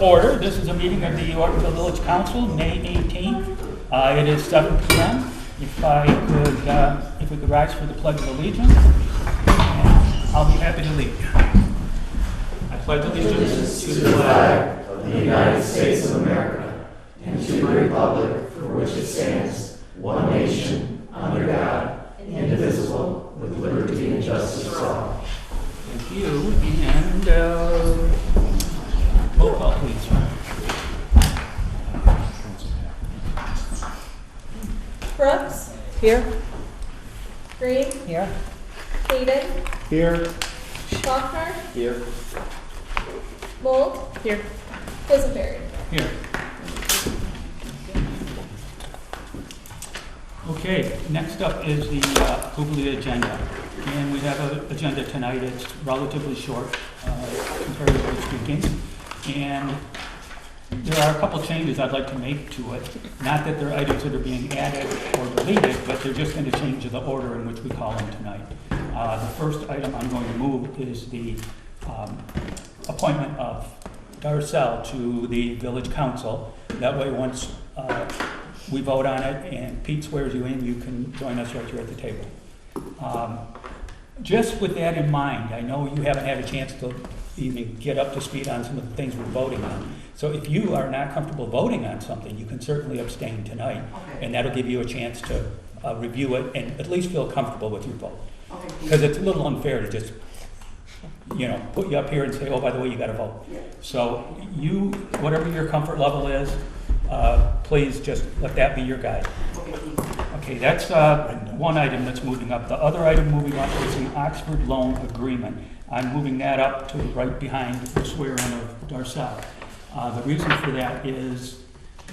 order. This is a meeting of the Ortonville Village Council, May 18th. It is 7 p.m. If we could rise for the Pledge of Allegiance, and I'll be happy to lead. I pledge allegiance to the flag of the United States of America and to the republic for which it stands, one nation, under God, indivisible, with liberty and justice for all. Thank you. And roll call, please. Brooks? Here. Green? Here. Hayden? Here. Faulkner? Here. Mold? Here. Quisenberry? Here. Okay, next up is the approval of the agenda. And we have an agenda tonight. It's relatively short, comparatively speaking. And there are a couple changes I'd like to make to it. Not that they're items that are being added or deleted, but they're just going to change the order in which we call them tonight. The first item I'm going to move is the appointment of Darcel to the village council. That way, once we vote on it and Pete swears you in, you can join us right here at the table. Just with that in mind, I know you haven't had a chance to even get up to speed on some of the things we're voting on. So if you are not comfortable voting on something, you can certainly abstain tonight. Okay. And that'll give you a chance to review it and at least feel comfortable with your vote. Because it's a little unfair to just, put you up here and say, oh, by the way, you got to vote. Yeah. So you, whatever your comfort level is, please just let that be your guide. Okay, that's one item that's moving up. The other item moving up is the Oxford loan agreement. I'm moving that up to right behind the swearing of Darcel. The reason for that is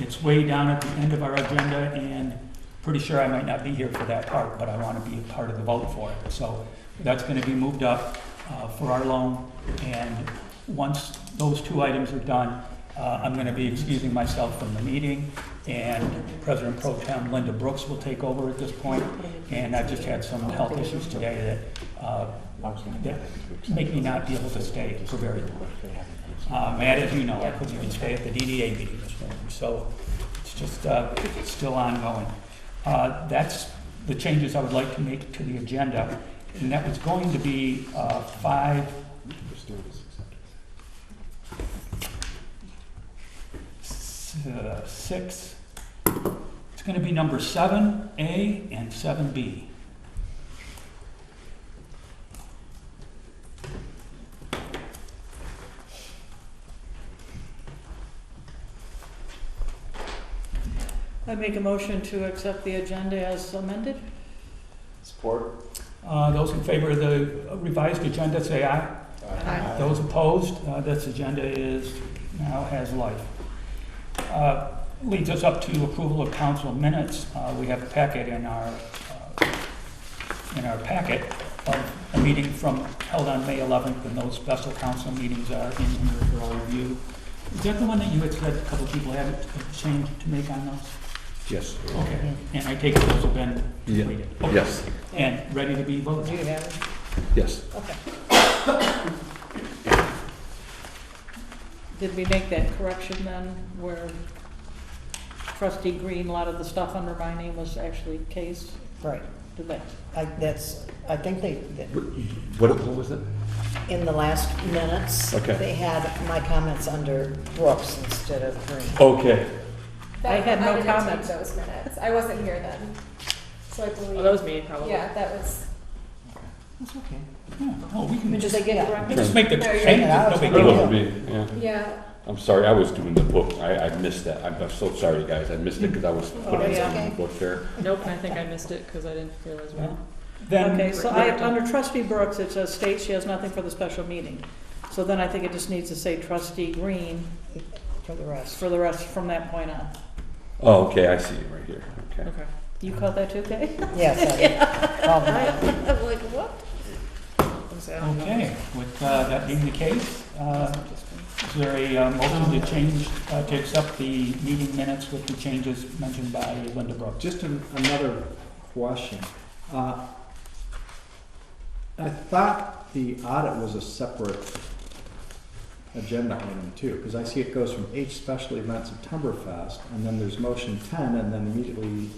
it's way down at the end of our agenda, and pretty sure I might not be here for that part, but I want to be a part of the vote for it. So that's going to be moved up for our loan, and once those two items are done, I'm going to be excusing myself from the meeting, and President Pro Tem Linda Brooks will take over at this point. And I've just had some health issues today that make me not be able to stay for very long. Matt, as you know, I couldn't even stay at the DDA meeting this morning, so it's just it's still ongoing. That's the changes I would like to make to the agenda, and that was going to be 6. It's going to be number 7A and 7B. I make a motion to accept the agenda as amended. Support. Those in favor of the revised agenda say aye. Aye. Those opposed, this agenda now has life. Leads us up to approval of council minutes. We have a packet in our packet of a meeting held on May 11th, and those special council meetings are in here for our review. Is that the one that you had said a couple of people have a change to make on those? Yes. Okay, and I take it those have been completed? Yeah. Okay. Yes. And ready to be voted? Do you have it? Yes. Okay. Did we make that correction then, where Trustee Green, a lot of the stuff under my name was actually Kay's? Right. Did that? I think they, What was it? in the last minutes, Okay. they had my comments under Brooks instead of Green. Okay. I had no didn't comments. take those minutes. I wasn't here then. So I believe. Oh, that was me, probably. Yeah, that was. That's okay. Yeah. Oh, we can Did just, they get corrected? just make the No, you're changes, right. no big That deal. wasn't me, yeah. Yeah. I'm sorry, I was doing the book. I missed that. I'm so sorry, guys. I missed it because I was putting yeah. something in the book there. Nope, I think I missed it because I didn't realize Yeah. why. Then, Okay, so under Trustee Brooks, it says states she has nothing for the special meeting. So then I think it just needs to say Trustee Green For the rest. for the rest from that point on. Oh, okay, I see it right here. Okay. Okay. You caught that too, Kay? Yes, I I'm like, what? okay, with that being the case, is there a motion to change, to accept the meeting minutes with the changes mentioned by Linda Brooks? Just another question. I thought the audit was a separate agenda item too, because I see it goes from H special event Septemberfest, and then there's motion 10, and then immediately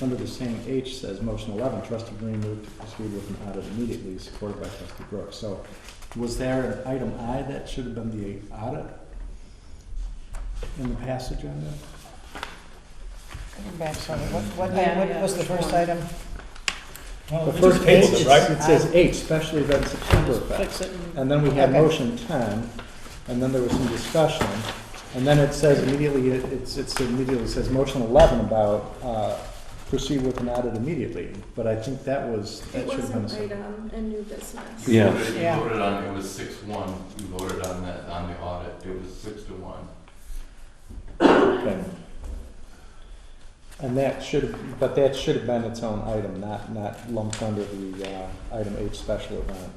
under the same H says motion 11, trustee Green moved to proceed with an audit immediately, supported by trustee Brooks. So was there an item I that should have been the audit in the past agenda? Going back, sorry, what Yeah, was the which first one? item? Well, The we first just tabled H, it, right? it says H, special event Fix Septemberfest. it And then we had Okay. motion 10, and then there was some discussion. And then it says immediately, it immediately says motion 11 about proceed with an audit immediately. But I think that It should have was been. an item in new business. Yeah. You Yeah. voted on, it was 6-1, you voted on that, on the audit, it was 6-1. Okay. And that should have, but that should have been its own item, not lumped under the item H special event.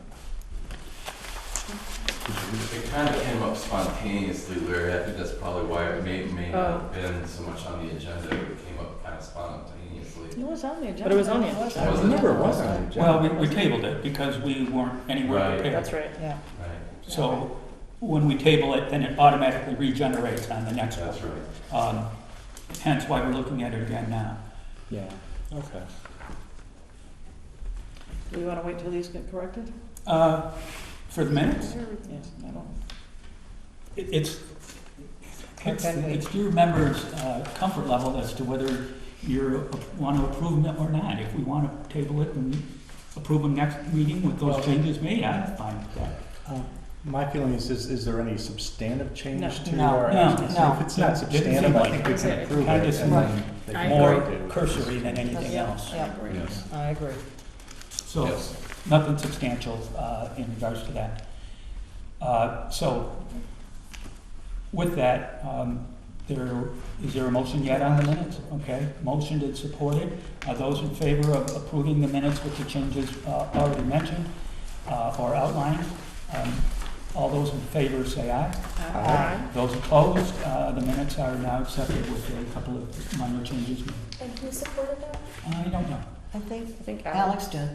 It kind of came up spontaneously, Larry, I think that's probably why it may not Oh. have been so much on the agenda, it came up kind of spontaneously. It was on the agenda. But it was on the It was agenda. I Was it? remember it was on the agenda. Well, we tabled it because we weren't anywhere Right. prepared. That's right. Yeah. Right, So when we table it, then it automatically regenerates on the next one. that's right. Hence why we're looking at it again now. Yeah, okay. Do we want to wait till these get corrected? For the minutes, Yes, I don't. it's can we- it's your members' comfort level as to whether you want to approve them or not. If we want to table it and approve them next meeting with those changes made, I'm fine with that. My feeling is there any substantive change No. to No. our No. action? No. If it's not It didn't substantive, seem I like think we it. can approve Kinda it. seemed And then they I can More vote it. cursory than anything Yeah. else. Yeah, Yes. I agree. So, Yes. nothing substantial in regards to that. So, with that, is there a motion yet on the minutes? Okay, motioned and supported. Are those in favor of approving the minutes with the changes already mentioned or outlined? All those in favor say aye. Aye. Those opposed, the minutes are now accepted with a couple of minor changes. And who supported that? I don't know. I think I think Alex did.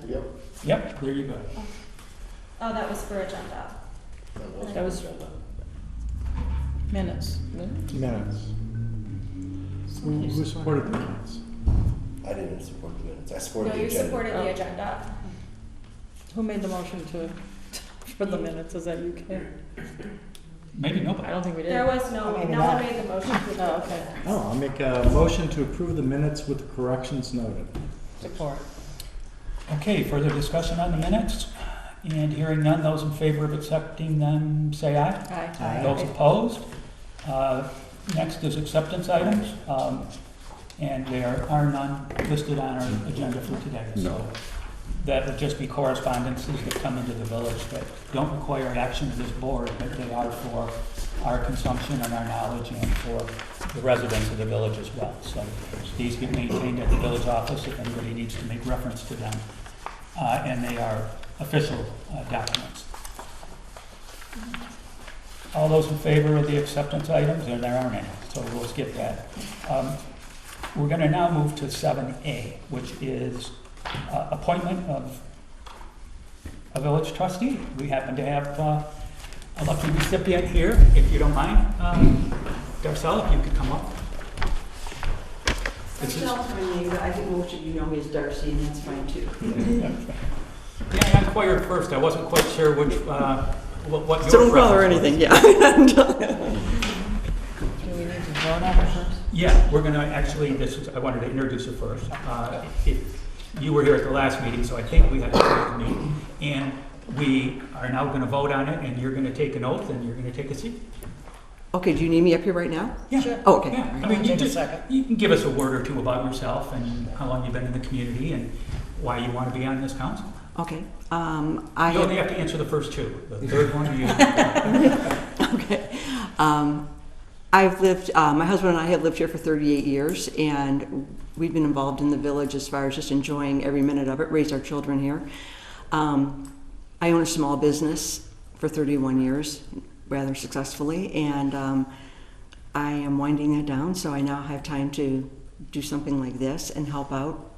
Yep, there you go. Oh, that was for agenda. That was Minutes. Minutes. Who supported the minutes? I didn't support the minutes. I No, supported the you agenda. supported the Oh. agenda. Who made the motion for the minutes? Is that you, Kate? Maybe nobody. I don't think we did. There was no Maybe one not. made the motion to approve Oh, the okay. minutes. Oh, I'll make a motion to approve the minutes with the corrections noted. Support. Okay, further discussion on the minutes? And hearing none, those in favor of accepting them, say aye. Aye. Aye. Those opposed? Next is acceptance items, and there are none listed on our agenda for today. No. So that would just be correspondences that come into the village that don't require action of this board, but they are for our consumption and our knowledge and for the residents of the village as well. So these get maintained at the village office if anybody needs to make reference to them, and they are official documents. All those in favor of the acceptance items, and there aren't any, so we'll skip that. We're going to now move to 7A, which is appointment of a village trustee. We happen to have a lucky recipient here, if you don't mind. Darcel, if you could come up. This is- Michelle's my name, but I think most of you know me as Darcy, and that's fine too. Yeah, I inquired first. I wasn't quite sure which, what your So don't call her preference was. anything, yeah. Do we need to vote on it first? Yeah, we're gonna, actually, I wanted to introduce her first. You were here at the last meeting, so I think we had a public meeting. And we are now gonna vote on it, and you're gonna take an oath, and you're gonna take a seat. Okay, do you need me up here right now? Yeah. Sure. Oh, okay. Yeah, I mean, you Take a just, second. you can give us a word or two about yourself and how long you've been in the community and why you want to be on this council. Okay. You only have to answer the first two. The third one, you. Okay. I've lived, my husband and I have lived here for 38 years, and we've been involved in the village as far as just enjoying every minute of it, raised our children here. I own a small business for 31 years, rather successfully, and I am winding that down, so I now have time to do something like this and help out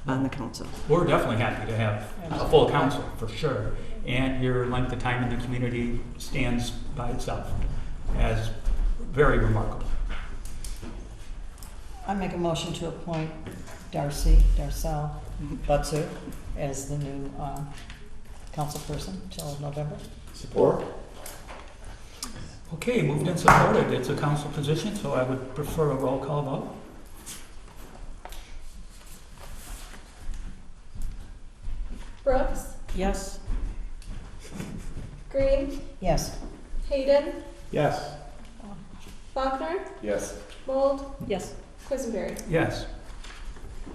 on the council. We're definitely happy to have a full council, for sure. and your length of time in the community stands by itself as very remarkable. I make a motion to appoint Darcel Butsu as the new councilperson till November. Support? Okay, moved and supported. It's a council position, so I would prefer a roll call vote. Brooks, Yes. Green, Yes. Hayden, Yes. Faulkner, Yes. Mold, Yes. Quisenberry. Yes.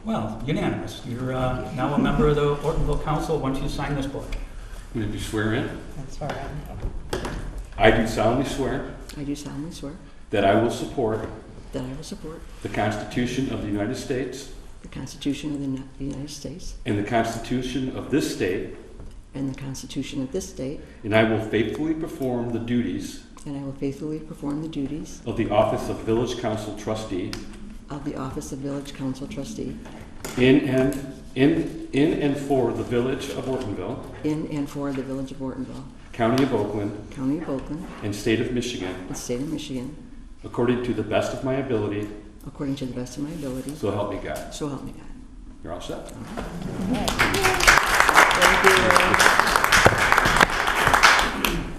Well, unanimous. You're now a member of the Ortonville Council once you sign this book. Did you swear in? That's far out. I do solemnly swear I do solemnly swear that I will support that I will support the Constitution of the United States the Constitution of the United States and the Constitution of this state, and the Constitution of this state, and I will faithfully perform the duties and I will faithfully perform the duties of the office of Village Council Trustee of the office of Village Council Trustee in and for the Village of Ortonville, in and for the Village of Ortonville, County of Oakland, County of Oakland, and State of Michigan, and State of Michigan, according to the best of my ability, according to the best of my ability, so help me God. so help me God. You're all set.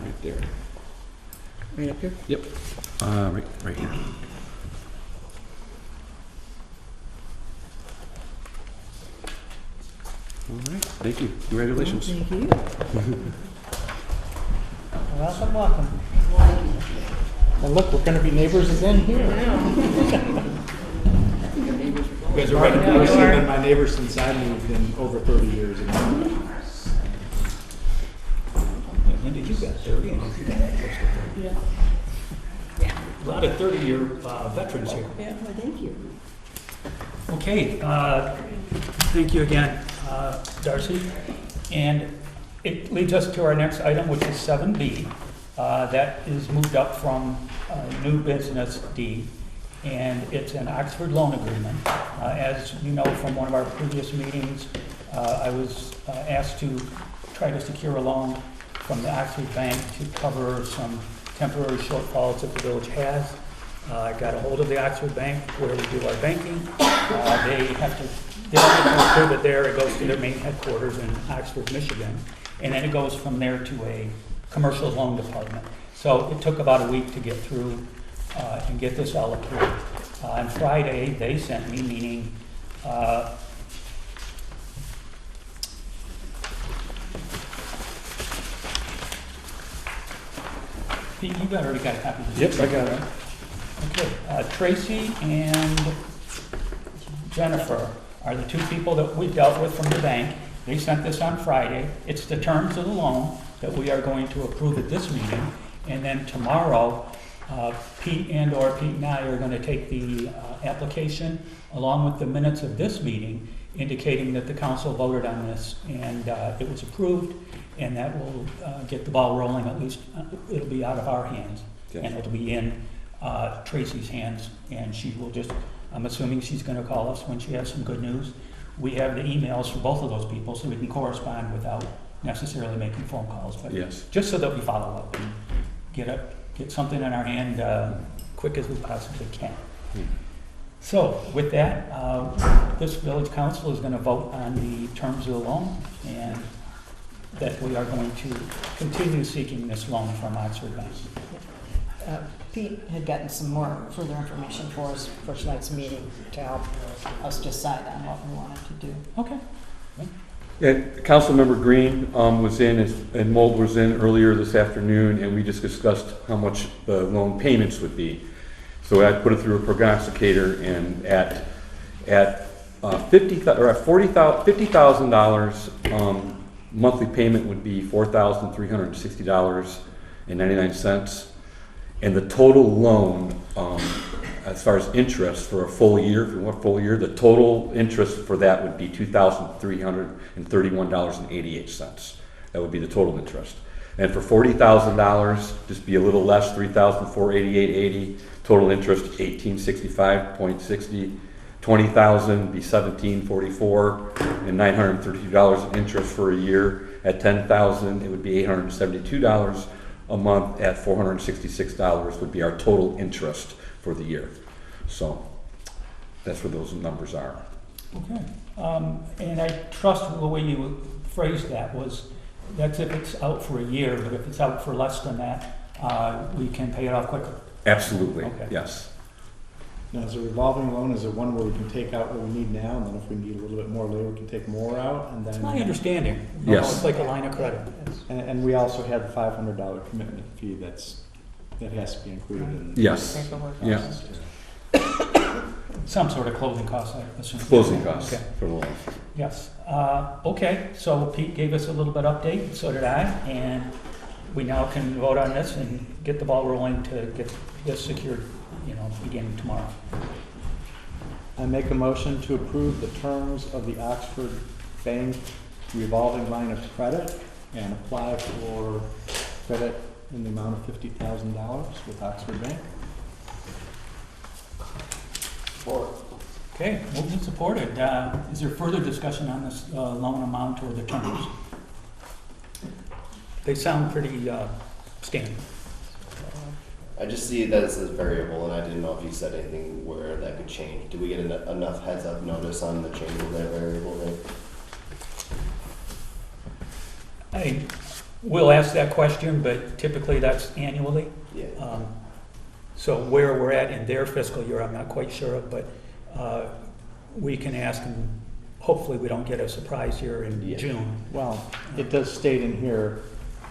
Right there. Right up here? Yep. Right here. All right. Thank you. Congratulations. Thank you. Welcome, welcome. And look, we're gonna be neighbors again here. You guys are ready? I've been my neighbor since I moved in over 30 years ago. When did you get 30? Yeah. A lot of 30-year veterans here. Yeah. Well, thank you. Okay, thank you again, Darcy. And it leads us to our next item, which is 7B. That is moved up from new business D, and it's an Oxford loan agreement. As you know from one of our previous meetings, I was asked to try to secure a loan from the Oxford Bank to cover some temporary shortfalls that the village has. I got a hold of the Oxford Bank where we do our banking. They don't have to approve it there. It goes to their main headquarters in Oxford, Michigan. And then it goes from there to a commercial loan department. So it took about a week to get through and get this all approved. On Friday, they sent me, meaning Pete, you already got a copy of this? Yep, I got it. Okay, Tracy and Jennifer are the two people that we dealt with from the bank. They sent this on Friday. It's the terms of the loan that we are going to approve at this meeting. And then tomorrow, Pete and I are going to take the application along with the minutes of this meeting, indicating that the council voted on this and it was approved, and that will get the ball rolling. At least it'll be out of our hands, and it'll be in Tracy's hands, and she will just, I'm assuming she's going to call us when she has some good news. We have the emails for both of those people, so we can correspond without necessarily making phone calls, but Yes. just so that we follow up and get something in our hand quick as we possibly can. So with that, this village council is going to vote on the terms of the loan, and that we are going to continue seeking this loan from Oxford Bank. Pete had gotten some more further information for us for tonight's meeting to help us decide on what we wanted to do. Okay. Yeah, Councilmember Green was in and Mold was in earlier this afternoon, and we just discussed how much the loan payments would be. So I put it through a prognosticator, and at $50,000 monthly payment would be $4,360.99, and the total loan, as far as interest for a full year, if you want a full year, the total interest for that would be $2,331.88. That would be the total interest. And for $40,000, just be a little less, $3,488.80. Total interest $1,865.60. 20,000 be $1744 and $932 in interest for a year. At 10,000, it would be $872 a month. At $466 would be our total interest for the year. So that's what those numbers are. Okay. And I trust the way you phrased that was, that's if it's out for a year, but if it's out for less than that, we can pay it off quicker. Absolutely, Okay. yes. Now, is a revolving loan, is it one where we can take out what we need now, and then if we need a little bit more later, we can take more out, and That's then? my understanding. Yes. It's like a line of credit. And we also had the $500 commitment fee that has to be included in. Yes, Paperwork. yeah. Some sort of closing costs, I assume. Closing costs Okay. for the loan. Yes. Okay, so Pete gave us a little bit update, so did I, and we now can vote on this and get the ball rolling to get this secured, beginning tomorrow. I make a motion to approve the terms of the Oxford Bank revolving line of credit and apply for credit in the amount of $50,000 with Oxford Bank. Okay, moved and supported. Is there further discussion on this loan amount or the terms? They sound pretty standard. I just see that it says variable, and I didn't know if you said anything where that could change. Do we get enough heads up notice on the change of that variable rate? We'll ask that question, but typically that's annually. Yeah. So where we're at in their fiscal year, I'm not quite sure of, but we can ask, and hopefully we don't get a surprise here in Yeah. June. Well, it does state in here,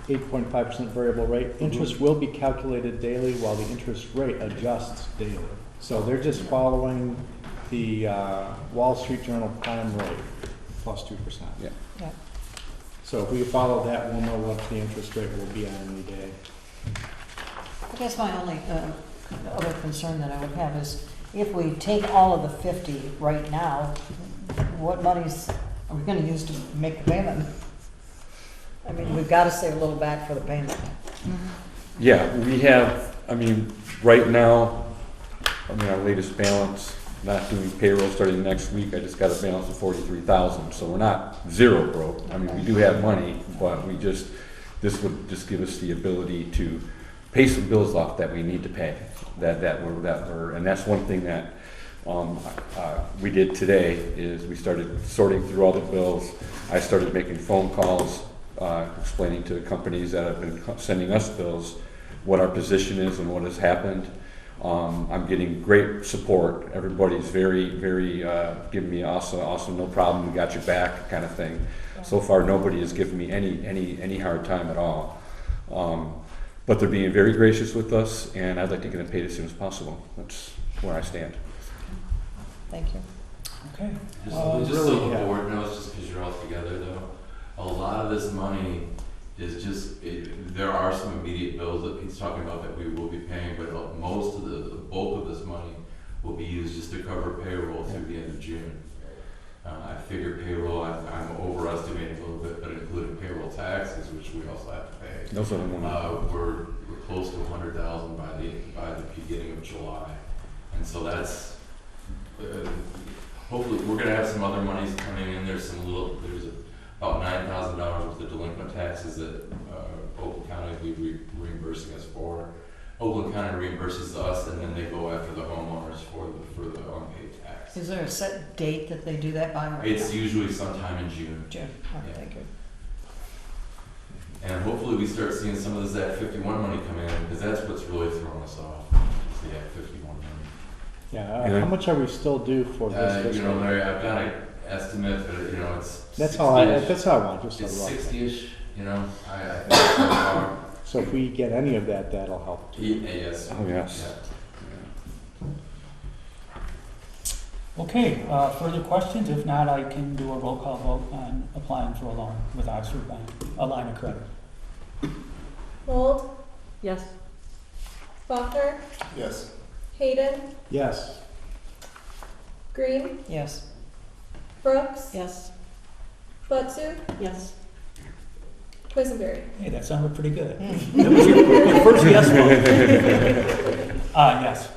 8.5% variable rate. Interest will be calculated daily while the interest rate adjusts daily. So they're just following the Wall Street Journal prime rate, plus 2%. Yeah. Yeah. So if we follow that, we'll know what the interest rate will be on any day. I guess my only other concern that I would have is if we take all of the 50 right now, what monies are we going to use to make the payment? I mean, we've got to save a little back for the payment. Yeah, we have, right now, our latest balance, not doing payroll starting next week, I just got a balance of 43,000, so we're not zero broke. We do have money, but this would just give us the ability to pay some bills off that we need to pay, and that's one thing that we did today, is we started sorting through all the bills. I started making phone calls, explaining to the companies that have been sending us bills what our position is and what has happened. I'm getting great support. Everybody's very, very giving me awesome, no problem, we got your back kind of thing. So far, nobody has given me any hard time at all. But they're being very gracious with us, and I'd like to get it paid as soon as possible. That's where I stand. Thank you. Okay. Just so really, the yeah. board knows, just because you're all together though, a lot of this money is there are some immediate bills that Pete's talking about that we will be paying, but most of the bulk of this money will be used just to cover payroll through the end of June. I figure payroll, I'm overestimating a little bit, but including payroll taxes, which we also have to pay. Those are the ones. We're close to 100,000 by the beginning of July, and so that's hopefully we're going to have some other monies coming in. There's about $9,000 worth of delinquent taxes that Oakland County will be reimbursing us for. Oakland County reimburses us, and then they go after the homeowners for the unpaid tax. Is there a set date that they do that by? Right It's now? usually sometime in June. June. Oh, Yeah. thank you. And hopefully we start seeing some of this Act 51 money come in, because that's what's really throwing us off, is the Act 51 money. Yeah, how much are we still due for this fiscal year? Larry, I've got an estimate, but it's That's 60-ish. how I want, just a It's rough. 60-ish, I think so far. So if we get any of that, that'll help. Yes. Oh, yes. Okay, further questions? If not, I can do a roll call vote on applying for a loan with Oxford Bank, a line of credit. Mold, Yes. Faulkner, Yes. Hayden, Yes. Green, Yes. Brooks, Yes. Butsu, Yes. Quisenberry. Hey, that sounded pretty good. That was your first yes vote. Yes.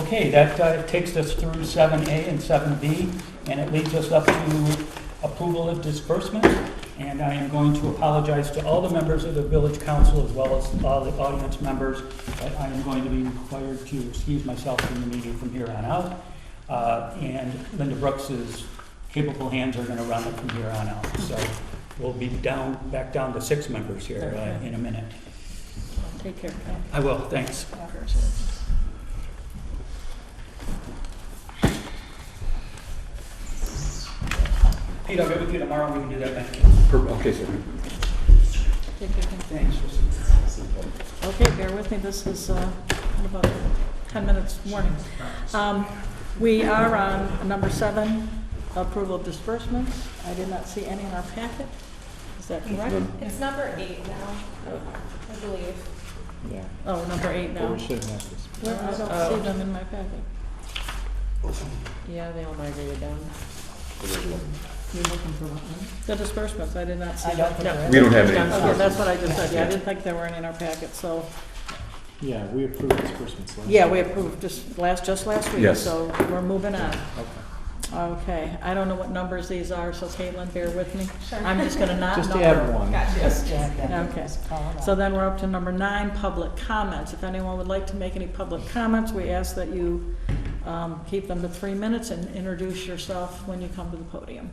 Okay, that takes us through 7A and 7B, and it leads us up to approval of disbursement. And I am going to apologize to all the members of the village council as well as all the audience members, but I am going to be required to excuse myself from the meeting from here on out. And Linda Brooks's capable hands are gonna run it from here on out. So we'll be back down to 6 members here in a minute. Take care, Ken. I will, thanks. Pete, I'll get with you tomorrow, we can do that back. Okay, sir. Take care, Ken. Thanks. Okay, bear with me, this is kind of a 10 minutes warning. We are on number 7, approval of disbursements. I did not see any in our packet. Is that correct? It's number 8 now, I believe. Yeah. Oh, number 8 But now. we should have this. Where, I don't see them in my packet. Yeah, they all migrated down. You're looking for what, huh? The disbursements, I did not see I don't them. think there We don't have Oh, any. that's what I just said, yeah, I didn't think there were any in our packet, so, Yeah, we approved disbursements last. yeah, we approved just last week, Yes. so we're moving on. Okay. Okay, I don't know what numbers these are, so Caitlin, bear with me. I'm just gonna not Just number. add one. Just add that. Okay. Just call it So out. then we're up to number 9, public comments. If anyone would like to make any public comments, we ask that you keep them to 3 minutes and introduce yourself when you come to the podium.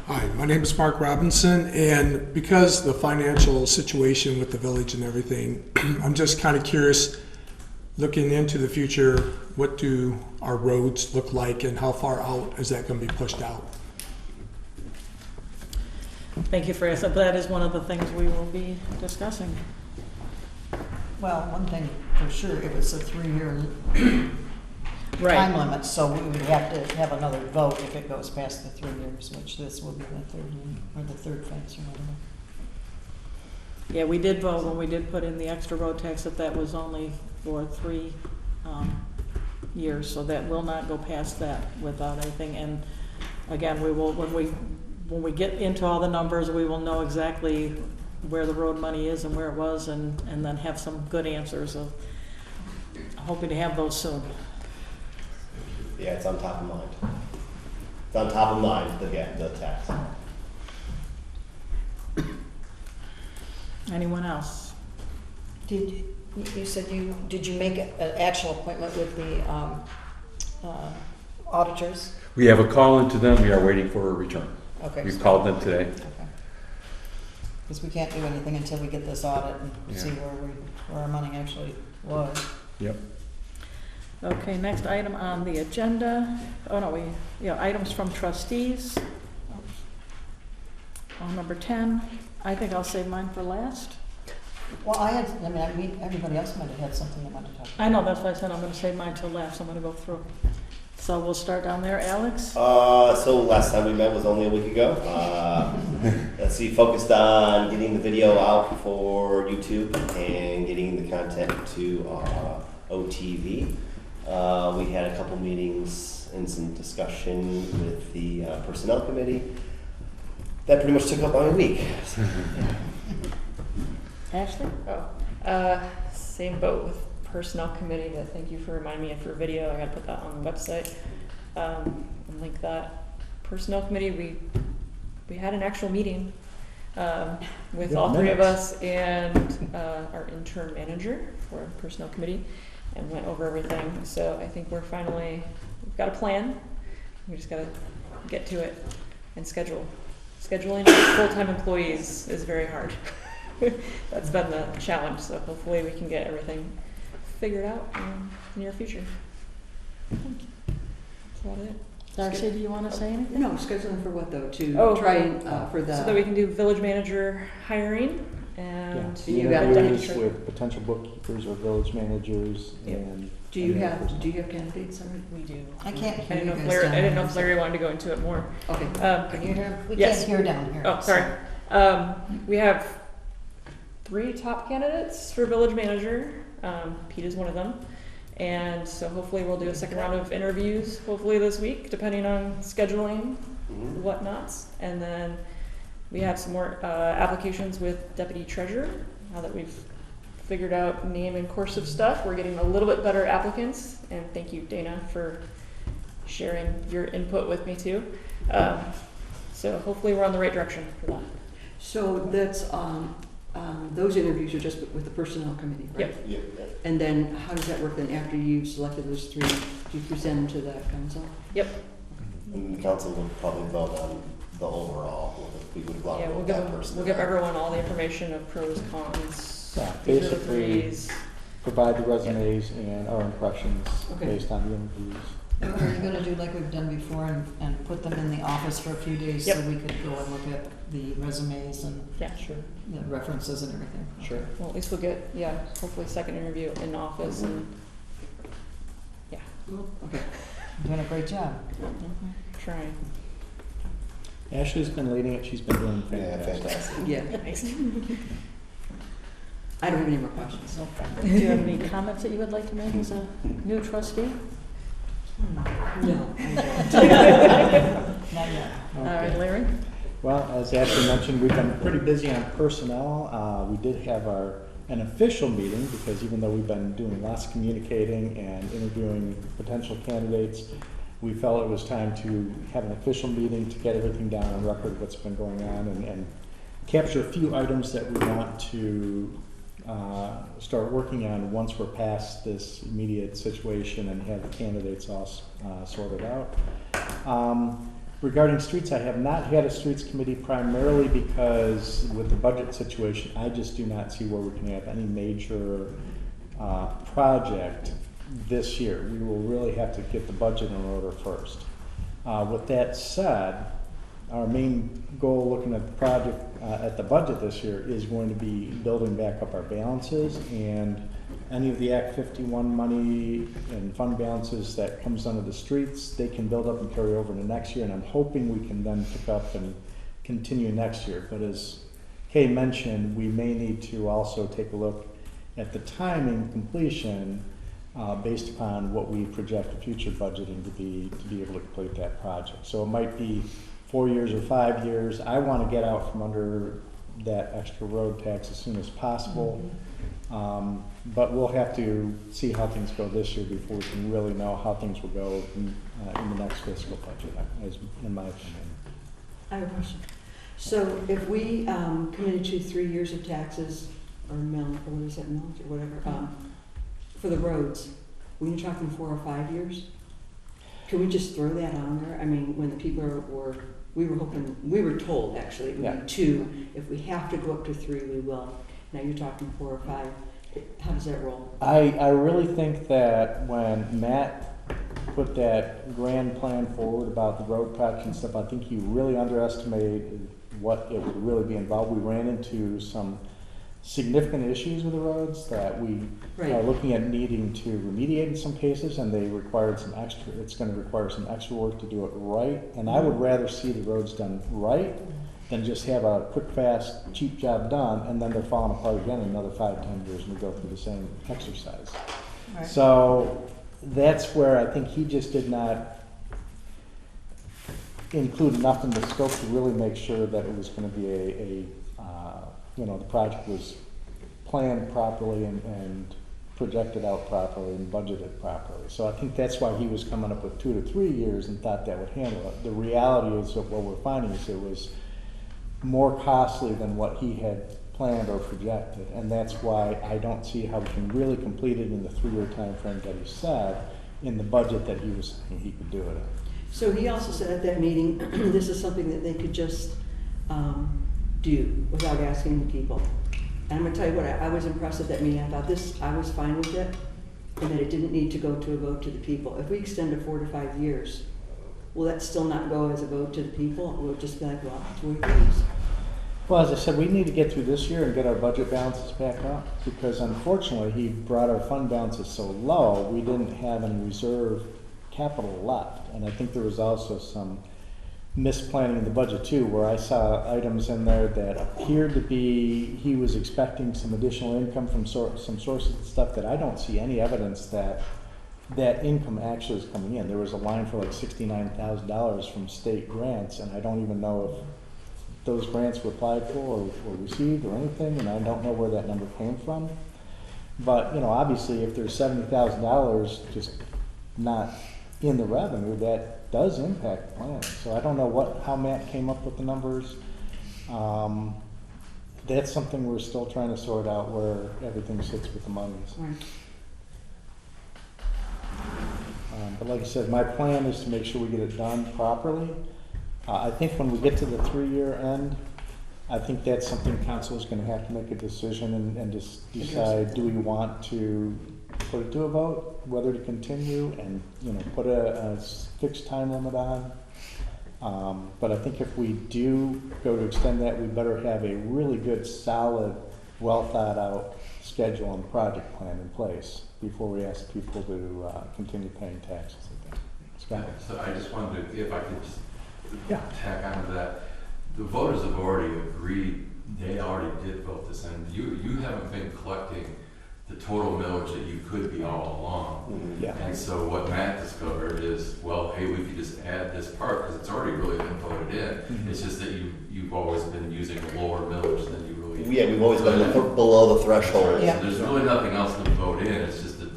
Hi, my name is Mark Robinson, and because the financial situation with the village and everything, I'm just kind of curious, looking into the future, what do our roads look like and how far out is that going to be pushed out? Thank you for asking. That is one of the things we will be discussing. Well, one thing for sure, it was a 3-year time limit, so we would have to have another vote if it goes past the 3 years, which this will be the 3rd one, or the 3rd phase or whatever. Yeah, we did vote when we did put in the extra road tax that was only for 3 years, so that will not go past that without anything. And again, we will, when we get into all the numbers, we will know exactly where the road money is and where it was, and then have some good answers. Of hoping to have those soon. Yeah, it's on top of mind. It's on top of mind, the tax. Anyone else? You said did you make an actual appointment with the auditors? We have a call into them. We are waiting for a return. Okay. We've called them today. Because we can't do anything until we get this audit and Yeah. see where our money actually was. Yep. Okay, next item on the agenda. Oh no, items from trustees. Number 10. I think I'll save mine for last. Well, everybody else might have had something they wanted to talk about. I know, that's why I said I'm going to save mine till last. I'm going to go through. So we'll start down there, Alex. So last time we met was only a week ago. Let's see, focused on getting the video out for YouTube and getting the content to OTV. We had a couple meetings and some discussion with the personnel committee. That pretty much took up my week. Ashley? Same boat with personnel committee, but thank you for reminding me for video. I gotta put that on the website. And link that. Personnel committee, we had an actual meeting with Yeah, all 3 of minutes. us and our interim manager for personnel committee, and went over everything. So I think we've got a plan. We just gotta get to it and schedule. Scheduling full-time employees is very hard. That's been the challenge, so hopefully we can get everything figured out in the near future. That's about it. Darcy, do you want to say anything? No, scheduling for what though? To Oh, try and, for the. So that we can do village manager hiring and Yeah, You got interviews that. with potential bookkeepers or village managers Yep. and. Do you any other have person. candidates? we do. I can't I hear didn't you know if guys down I didn't know here, if so- Larry wanted to go into it more. Okay. Can you hear? We Yes. can't hear down here. Oh, sorry. We have 3 top candidates for village manager. Pete is one of them. And so hopefully we'll do a second round of interviews, hopefully this week, depending on scheduling, whatnots. And then We have some more applications with deputy treasurer. Now that we've figured out name and course of stuff, we're getting a little bit better applicants. And thank you, Dana, for sharing your input with me too. So hopefully we're on the right direction for that. So that's, those interviews are just with the personnel committee, right? Yep. Yeah. And then how does that work then after you've selected those three? Do you present them to the council? Yep. And the council would probably vote on the overall, we would go out Yeah, with that person. we'll give everyone all the information of pros, cons. Yeah, These are the basically- threes. Provide the resumes and our impressions Okay. based on the interviews. And are you gonna do like we've done before and put them in the office for a few days so Yep. we could go and look at the resumes and Yeah, sure. the references and everything? Sure. Well, at least we'll get, yeah, hopefully second interview in office and, yeah, Okay. You're doing a great job. trying. Ashley's been leading it, she's been doing Yeah, fantastic. fantastic. Yeah. I don't have any more questions. Do you have any comments that you would like to make as a new trustee? No. Not yet. All right, Larry? Well, as Ashley mentioned, we've been pretty busy on personnel. We did have an official meeting because even though we've been doing lots of communicating and interviewing potential candidates, we felt it was time to have an official meeting to get everything down on record, what's been going on, and capture a few items that we want to start working on once we're past this immediate situation and have the candidates all sorted out. Regarding streets, I have not had a streets committee primarily because with the budget situation, I just do not see where we can have any major project this year. We will really have to get the budget in order first. With that said, our main goal looking at the project, at the budget this year is going to be building back up our balances, and any of the Act 51 money and fund balances that comes under the streets, they can build up and carry over to next year, and I'm hoping we can then pick up and continue next year. But as Kay mentioned, we may need to also take a look at the timing completion based upon what we project the future budgeting to be able to complete that project. So it might be 4 years or 5 years. I want to get out from under that extra road tax as soon as possible. But we'll have to see how things go this year before we can really know how things will go in the next fiscal budget, in my opinion. I have a question. So if we committed to 3 years of taxes, or mill, or what is that, millage, or whatever, for the roads, when you're talking 4 or 5 years, can we just throw that on there? I mean, when the people we were hoping, we were told actually it would be 2. If we have to go up to 3, we will. Now you're talking 4 or 5. How does that roll? I really think that when Matt put that grand plan forward about the road patch and stuff, I think he really underestimated what it would really be involved. We ran into some significant issues with the roads that we are looking at needing to remediate in some cases, and they required some extra, it's going to require some extra work to do it right. And I would rather see the roads done right than just have a quick, fast, cheap job done, and then they're falling apart again in another 5-10 years, and we go through the same exercise. Right. So that's where I think he just did not include enough in the scope to really make sure that it was going to be the project was planned properly and projected out properly and budgeted properly. So I think that's why he was coming up with 2 to 3 years and thought that would handle it. The reality is that what we're finding is it was more costly than what he had planned or projected, and that's why I don't see how we can really complete it in the 3-year time frame that he said in the budget that he was saying he could do it in. So he also said at that meeting, this is something that they could just do without asking the people. And I'm gonna tell you what, I was impressed at that meeting. I thought I was fine with it, and that it didn't need to go to a vote to the people. If we extend to 4 to 5 years, will that still not go as a vote to the people? Or will it just be like, well, 2 years? Well, as I said, we need to get through this year and get our budget balances back up, because unfortunately, he brought our fund balances so low, we didn't have any reserve capital left. And I think there was also some misplanning in the budget too, where I saw items in there that appeared to be, he was expecting some additional income from some sources and stuff that I don't see any evidence that that income actually is coming in. There was a line for like $69,000 from state grants, and I don't even know those grants were applied for or received or anything, and I don't know where that number came from. But, obviously, if there's $70,000 just not in the revenue, that does impact the planning. So I don't know how Matt came up with the numbers. That's something we're still trying to sort out, where everything sits with the monies. Right. But like I said, my plan is to make sure we get it done properly. I think when we get to the 3-year end, I think that's something council is going to have to make a decision and just decide, do we want to put it to a vote, whether to continue and, put a fixed time limit on. But I think if we do go to extend that, we better have a really good, solid, well thought out schedule and project plan in place before we ask people to continue paying taxes. Scott? So I just wanted to, if I could just tack onto that. The voters have already agreed, they already did vote this in. You haven't been collecting the total millage that you could be all along. Yeah. And so what Matt discovered is, well, hey, we could just add this part because it's already really been voted in. Mm-hmm. It's just that you've always been using a lower millage than you really. Yeah, we've always been below the threshold. Yeah. So there's really nothing else to vote in. It's just that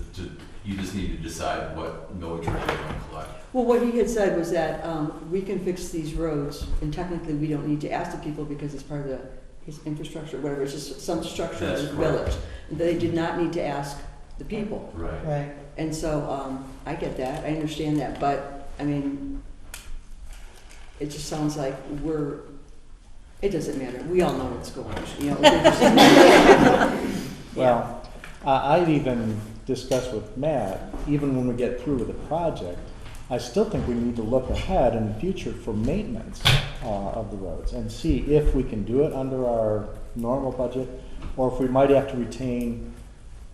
you just need to decide what millage rate you're going to collect. Well, what he had said was that we can fix these roads, and technically we don't need to ask the people because it's part of his infrastructure, whatever, it's just some structure of That's the correct. village. They did not need to ask the people. Right. Right. And so I get that, I understand that, but I mean, it just sounds like it doesn't matter. We all know what's going on, they're just- Well, I'd even discussed with Matt, even when we get through with the project, I still think we need to look ahead in the future for maintenance of the roads and see if we can do it under our normal budget, or if we might have to retain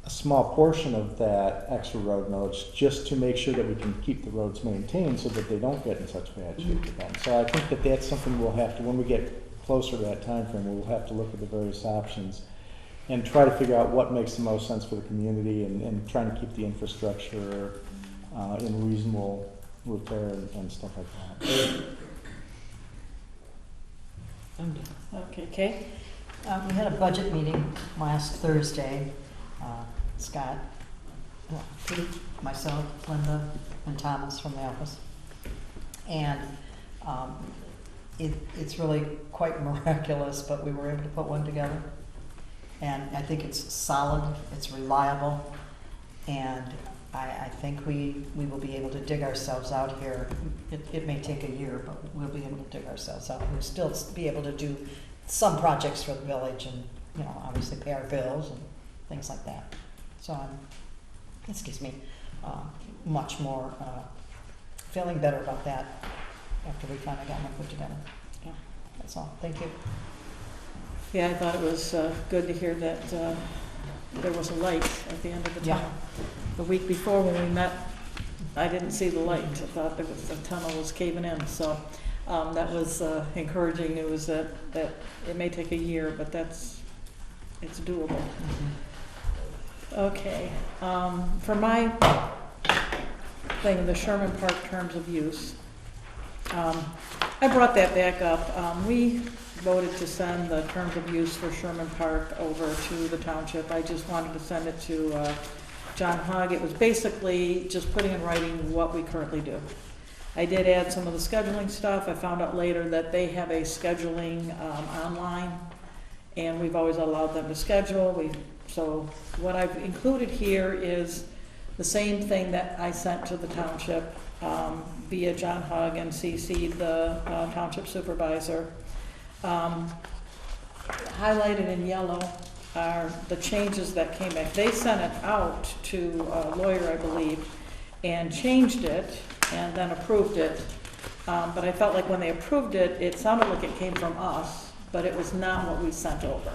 a small portion of that extra road millage just to make sure that we can keep the roads maintained so that they don't get in such bad shape again. So I think that that's something we'll have to, when we get closer to that time frame, we'll have to look at the various options and try to figure out what makes the most sense for the community and trying to keep the infrastructure in reasonable repair and stuff like that. Okay, Kay? We had a budget meeting last Thursday. Scott, Pete, myself, Linda, and Thomas from the office. And it's really quite miraculous, but we were able to put one together. And I think it's solid, it's reliable, and I think we will be able to dig ourselves out here. It may take a year, but we'll be able to dig ourselves out. We'll still be able to do some projects for the village and, obviously pay our bills and things like that. So much more, feeling better about that after we finally got one put together. Yeah, that's all. Thank you. Yeah, I thought it was good to hear that there was a light at the end of the tunnel. Yeah. The week before when we met, I didn't see the light. I thought the tunnel was caving in. So that was encouraging news that it may take a year, but it's doable. Mm-hmm. Okay. For my thing, the Sherman Park terms of use, I brought that back up. We voted to send the terms of use for Sherman Park over to the township. I just wanted to send it to John Hogg. It was basically just putting in writing what we currently do. I did add some of the scheduling stuff. I found out later that they have a scheduling online, and we've always allowed them to schedule. So what I've included here is the same thing that I sent to the township via John Hogg and CC'd the township supervisor. Highlighted in yellow are the changes that came back. They sent it out to a lawyer, I believe, and changed it and then approved it. But I felt like when they approved it, it sounded like it came from us, but it was not what we sent over.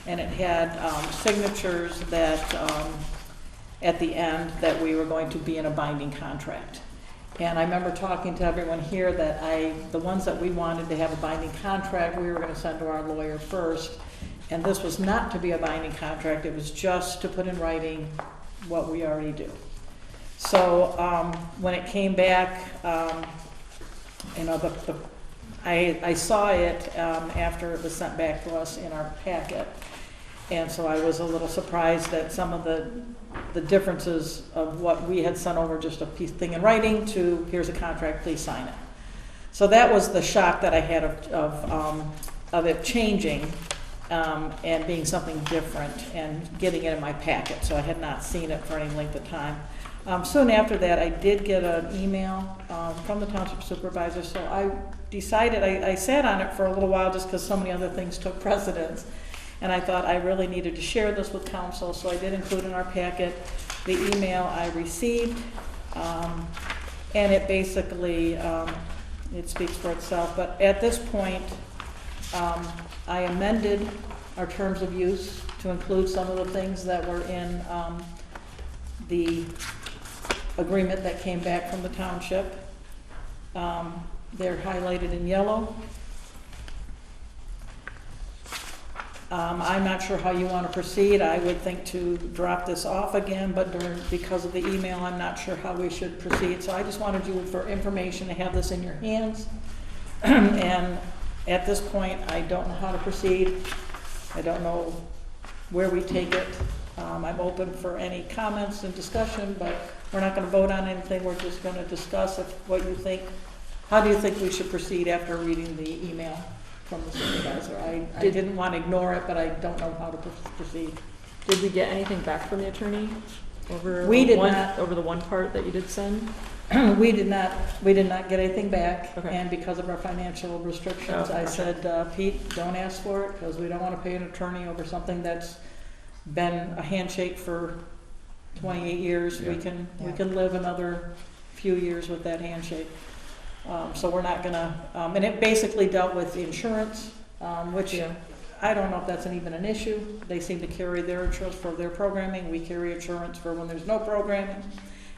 And it had signatures that at the end that we were going to be in a binding contract. And I remember talking to everyone here that the ones that we wanted to have a binding contract, we were going to send to our lawyer first. And this was not to be a binding contract, it was just to put in writing what we already do. So when it came back, the I saw it after it was sent back to us in our packet. And so I was a little surprised at some of the differences of what we had sent over, just a piece thing in writing, to here's a contract, please sign it. So that was the shock that I had of it changing and being something different and getting it in my packet. So I had not seen it for any length of time. Soon after that, I did get an email from the township supervisor. So I decided, I sat on it for a little while just because so many other things took precedence. And I thought I really needed to share this with council, so I did include in our packet the email I received. And it basically, it speaks for itself. But at this point, I amended our terms of use to include some of the things that were in the agreement that came back from the township. They're highlighted in yellow. I'm not sure how you want to proceed. I would think to drop this off again, but because of the email, I'm not sure how we should proceed. So I just wanted you, for information, to have this in your hands. And at this point, I don't know how to proceed. I don't know where we take it. I'm open for any comments and discussion, but we're not going to vote on anything. We're just going to discuss what you think. How do you think we should proceed after reading the email from the supervisor? I didn't want to ignore it, but I don't know how to proceed. Did we get anything back from the attorney over We did not. over the one part that you did send? We did not get anything back, Okay. and because of our financial restrictions, I gotcha. said, Pete, don't ask for it, because we don't want to pay an attorney over something that's been a handshake for 28 years. Yeah. We can live another few years with that handshake. So we're not gonna, and it basically dealt with insurance, which Yeah. I don't know if that's even an issue. They seem to carry their insurance for their programming. We carry insurance for when there's no programming.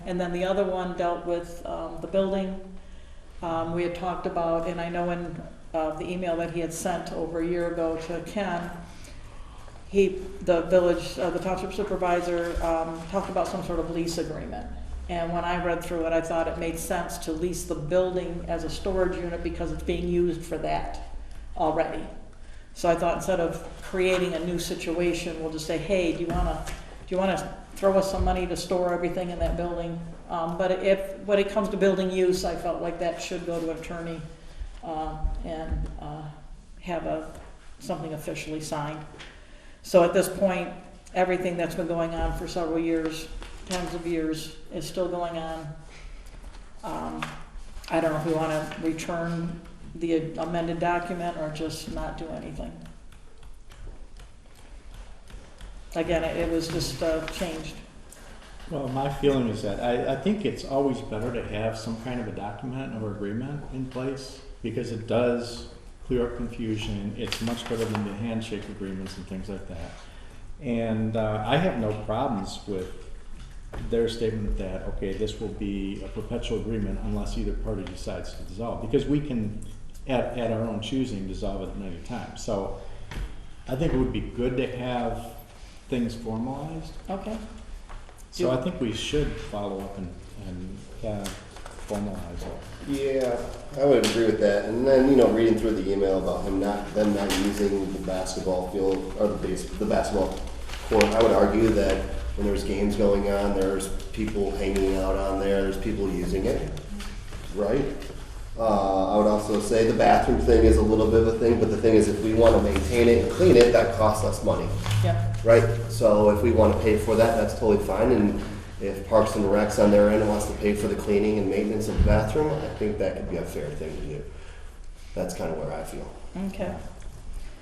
And then the other one dealt with the building. We had talked about, and I know in the email that he had sent over a year ago to Ken, the township supervisor talked about some sort of lease agreement. And when I read through it, I thought it made sense to lease the building as a storage unit because it's being used for that already. So I thought, instead of creating a new situation, we'll just say, hey, do you want to throw us some money to store everything in that building? But when it comes to building use, I felt like that should go to an attorney and have something officially signed. So at this point, everything that's been going on for several years, tens of years, is still going on. I don't know if we want to return the amended document or just not do anything. Again, it was just changed. Well, my feeling is that I think it's always better to have some kind of a document or agreement in place, because it does clear up confusion. It's much better than the handshake agreements and things like that. And I have no problems with their statement that, okay, this will be a perpetual agreement unless either party decides to dissolve, because we can, at our own choosing, dissolve it at any time. So I think it would be good to have things formalized. Okay. So I think we should follow up and formalize it. Yeah, I would agree with that. And then, reading through the email about them not using the basketball field or the basketball court, I would argue that when there's games going on, there's people hanging out on there, there's people using it, right? I would also say the bathroom thing is a little bit of a thing, but the thing is, if we want to maintain it and clean it, that costs us money. Yeah. Right? So if we want to pay for that, that's totally fine. And if Parks and Recs on their end wants to pay for the cleaning and maintenance of the bathroom, I think that could be a fair thing to do. That's kind of where I feel. Okay.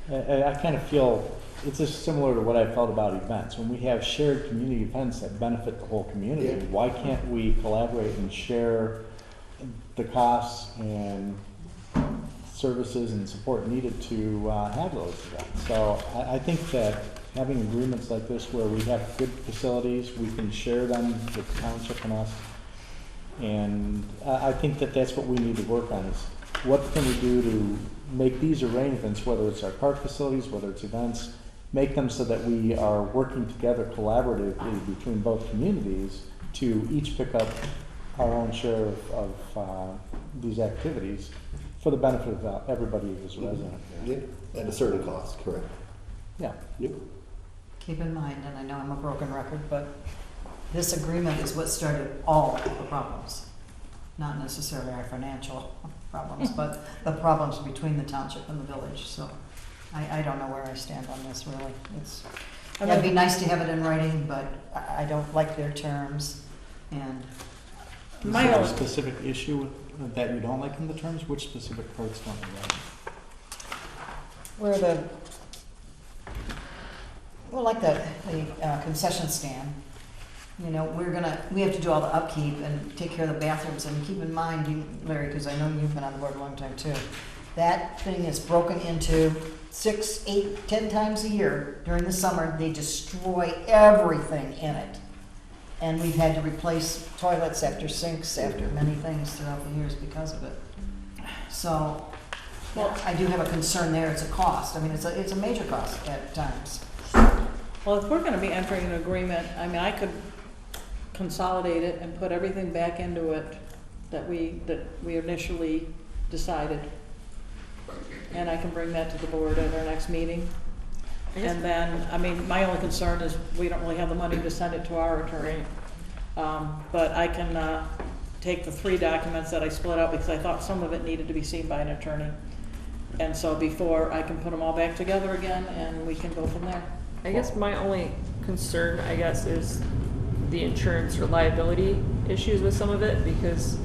I kind of feel it's just similar to what I felt about events. When we have shared community events that benefit the whole community, Yeah. why can't we collaborate and share the costs and services and support needed to have those events? So I think that having agreements like this where we have good facilities, we can share them with the township and us. And I think that that's what we need to work on, is what can we do to make these arrangements, whether it's our park facilities, whether it's events, make them so that we are working together collaboratively between both communities to each pick up our own share of these activities for the benefit of everybody who's a resident. Yeah, at a certain cost, correct. Yeah. Yep. Keep in mind, and I know I'm a broken record, but this agreement is what started all of the problems. Not necessarily our financial problems, but the problems between the township and the village, so I don't know where I stand on this, really. It'd be nice to have it in writing, but I don't like their terms, and Is there a specific issue that you don't like in the terms? Which specific parts don't you like? where like the concession stand, you know, we have to do all the upkeep and take care of the bathrooms, and keep in mind, Larry, because I know you've been on the board a long time too, that thing is broken into 6, 8, 10 times a year. During the summer, they destroy everything in it. And we've had to replace toilets after sinks, after many things throughout the years because of it. So, well, I do have a concern there. It's a cost. I mean, it's a major cost at times. Well, if we're gonna be entering an agreement, I mean, I could consolidate it and put everything back into it that we initially decided. And I can bring that to the board at our next meeting. And then, I mean, my only concern is we don't really have the money to send it to our attorney. But I can take the 3 documents that I split up, because I thought some of it needed to be seen by an attorney. And so before, I can put them all back together again, and we can go from there. I guess my only concern, I guess, is the insurance or liability issues with some of it, because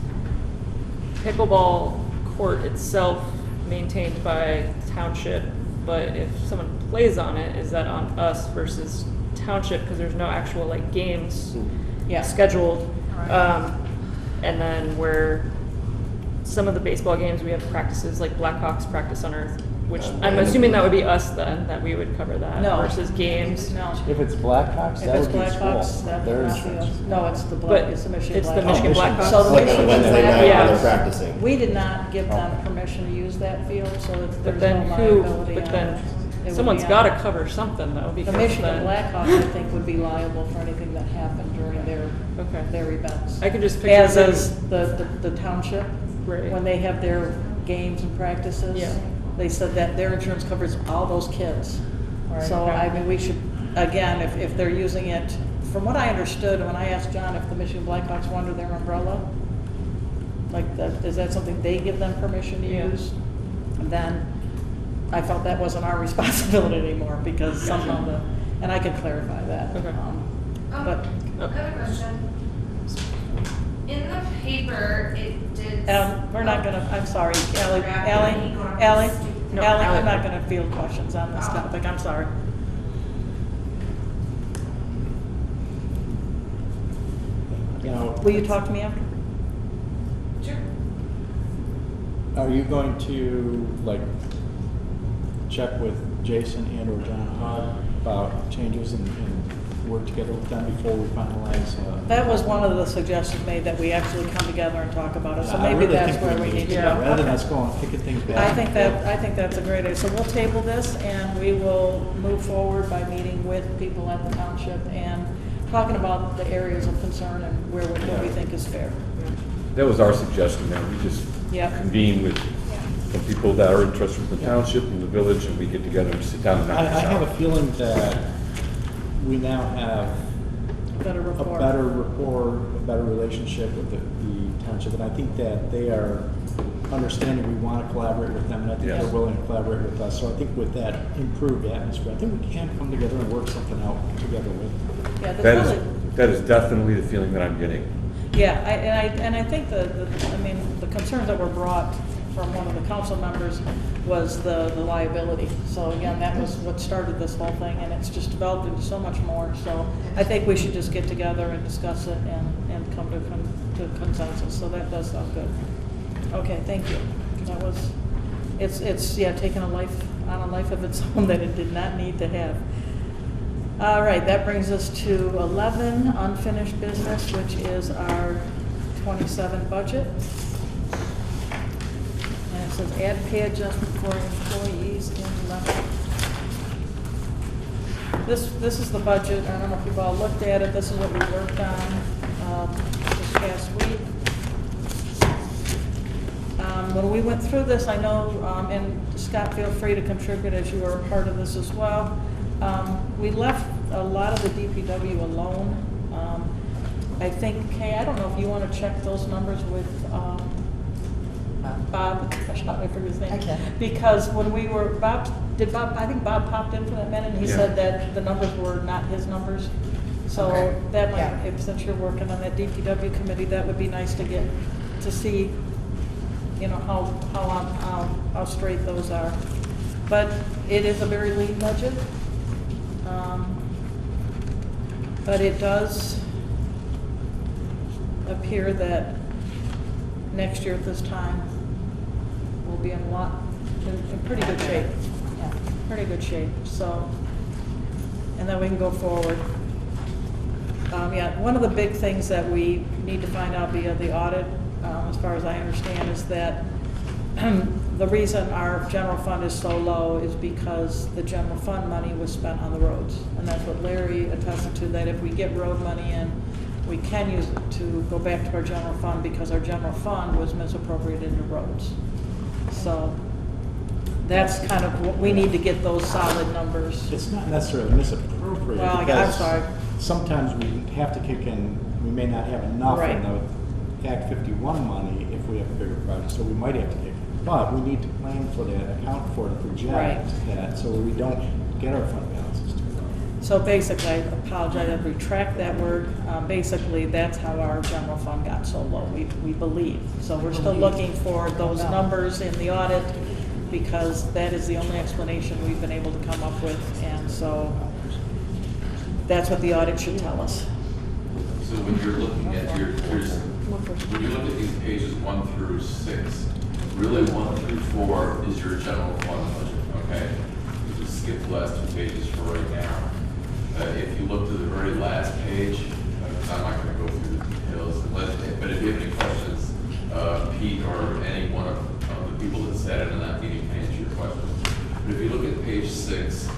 pickleball court itself maintained by township, but if someone plays on it, is that on us versus township, because there's no actual like games scheduled. And then where some of the baseball games we have practices, like Blackhawks practice on Earth, which I'm assuming that would be us then, that we would cover that. No. Versus games. No. If it's Blackhawks, If that it's would be Blackhawks, school. that Their would not be insurance. us. No, it's the But it's the Michigan it's the Blackhawks. Michigan Blackhawks. So the Like Michigan Wednesday night when Yeah. they're practicing. We did not give them permission to use that field, so that But there's then no who? liability But on then it. It would someone's be got to on- cover something though, The because Michigan then Blackhawks, I think, would be liable for anything that happened during okay. their events. I could just picture As them- is the township, Right. when they have their games and practices. Yeah. They said that their insurance covers all those kids. So, Okay. I mean, we should, again, if they're using it, from what I understood, when I asked John if the Michigan Blackhawks were under their umbrella, like, is that something they give them permission to Yeah. use? Then I felt that wasn't our responsibility anymore, because somehow and I could clarify that. Okay. But, Oh. I have a question. In the paper, it did. we're not gonna, I'm sorry, Ally, No, Ally, Ally. I'm not gonna field questions on this topic, I'm sorry. You know, Will you talk to me after? Sure. are you going to, like, check with Jason and or John Hogg about changes and work together with them before we finalize? That was one of the suggestions made, that we actually come together and talk about it, so I maybe really that's think where we need to do go. that, rather than Okay. us going and kicking things back. I think that's a great idea. So we'll table this, and we will move forward by meeting with people at the township and talking about the areas of concern and where what we think is fair. That was our suggestion, that we just Yep. convene with the people that are interested in the township and the village, and we get together and sit down and knock I this have a out. feeling that we now have Better a rapport. better rapport, a better relationship with the township, and I think that they are understanding we want to collaborate with them, and I think Yes. they're willing to collaborate with us. So I think with that improved atmosphere, I think we can come together and work something out together with them. Yeah, That that's is, really, that is definitely the feeling that I'm getting. yeah, and I think the concerns that were brought from one of the council members was the liability. So again, that was what started this whole thing, and it's just developed into so much more. So I think we should just get together and discuss it and come to consensus. So that does sound good. Okay, thank you. That was, it's taking on a life of its own that it did not need to have. All right, that brings us to 11, unfinished business, which is our 27 budget. And it says add pay adjustment for employees in level. This is the budget. I don't know if you've all looked at it. This is what we worked on this past week. when we went through this, I know, and Scott, feel free to contribute as you are a part of this as well. We left a lot of the DPW alone. I think, Kay, I don't know if you want to check those numbers with Bob, I forget his name. I can. Because when we were, I think Bob popped in for that minute, and he Yeah. said that the numbers were not his numbers. So Okay. that might, Yeah. since you're working on that DPW committee, that would be nice to get, to see, you know, how straight those are. But it is a very lean budget. But it does appear that next year at this time, we'll be in pretty good shape, Yeah. pretty good shape, so, and then we can go forward. Yeah, one of the big things that we need to find out via the audit, as far as I understand, is that the reason our general fund is so low is because the general fund money was spent on the roads. And that's what Larry attested to, that if we get road money in, we can use it to go back to our general fund because our general fund was misappropriated into roads. So that's kind of what we need to get, those solid numbers. It's not necessarily misappropriated. Well, I'm because sorry. Sometimes we have to kick in, we may not have enough Right. in the Act 51 money if we have a bigger project, so we might have to kick in. But we need to plan for that, account for it, project Right. that, so we don't get our fund balances too low. So basically, I apologize, I retract that word. Basically, that's how our general fund got so low, we believe. So we're still looking for those numbers in the audit, because that is the only explanation we've been able to come up with. And so that's what the audit should tell us. So when you're looking at when you look at these pages 1 through 6, really 1 through 4 is your general fund budget, okay? You just skip the last 2 pages for right now. If you look to the very last page, I'm not gonna go through the details, but if you have any questions, Pete or any one of the people that sat in that meeting can answer your questions. But if you look at page 6,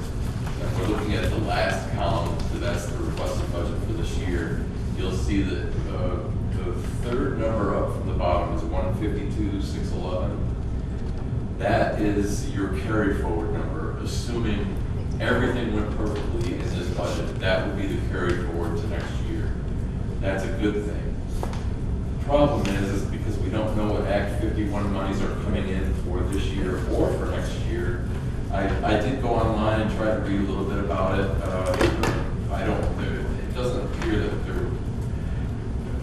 and we're looking at the last column, so that's the requested budget for this year, you'll see that the third number up from the bottom is 152,611. That is your carry forward number, assuming everything went perfectly in this budget. That would be the carry forward to next year. That's a good thing. The problem is because we don't know what Act 51 monies are coming in for this year or for next year. I did go online and try to read a little bit about it. It doesn't appear that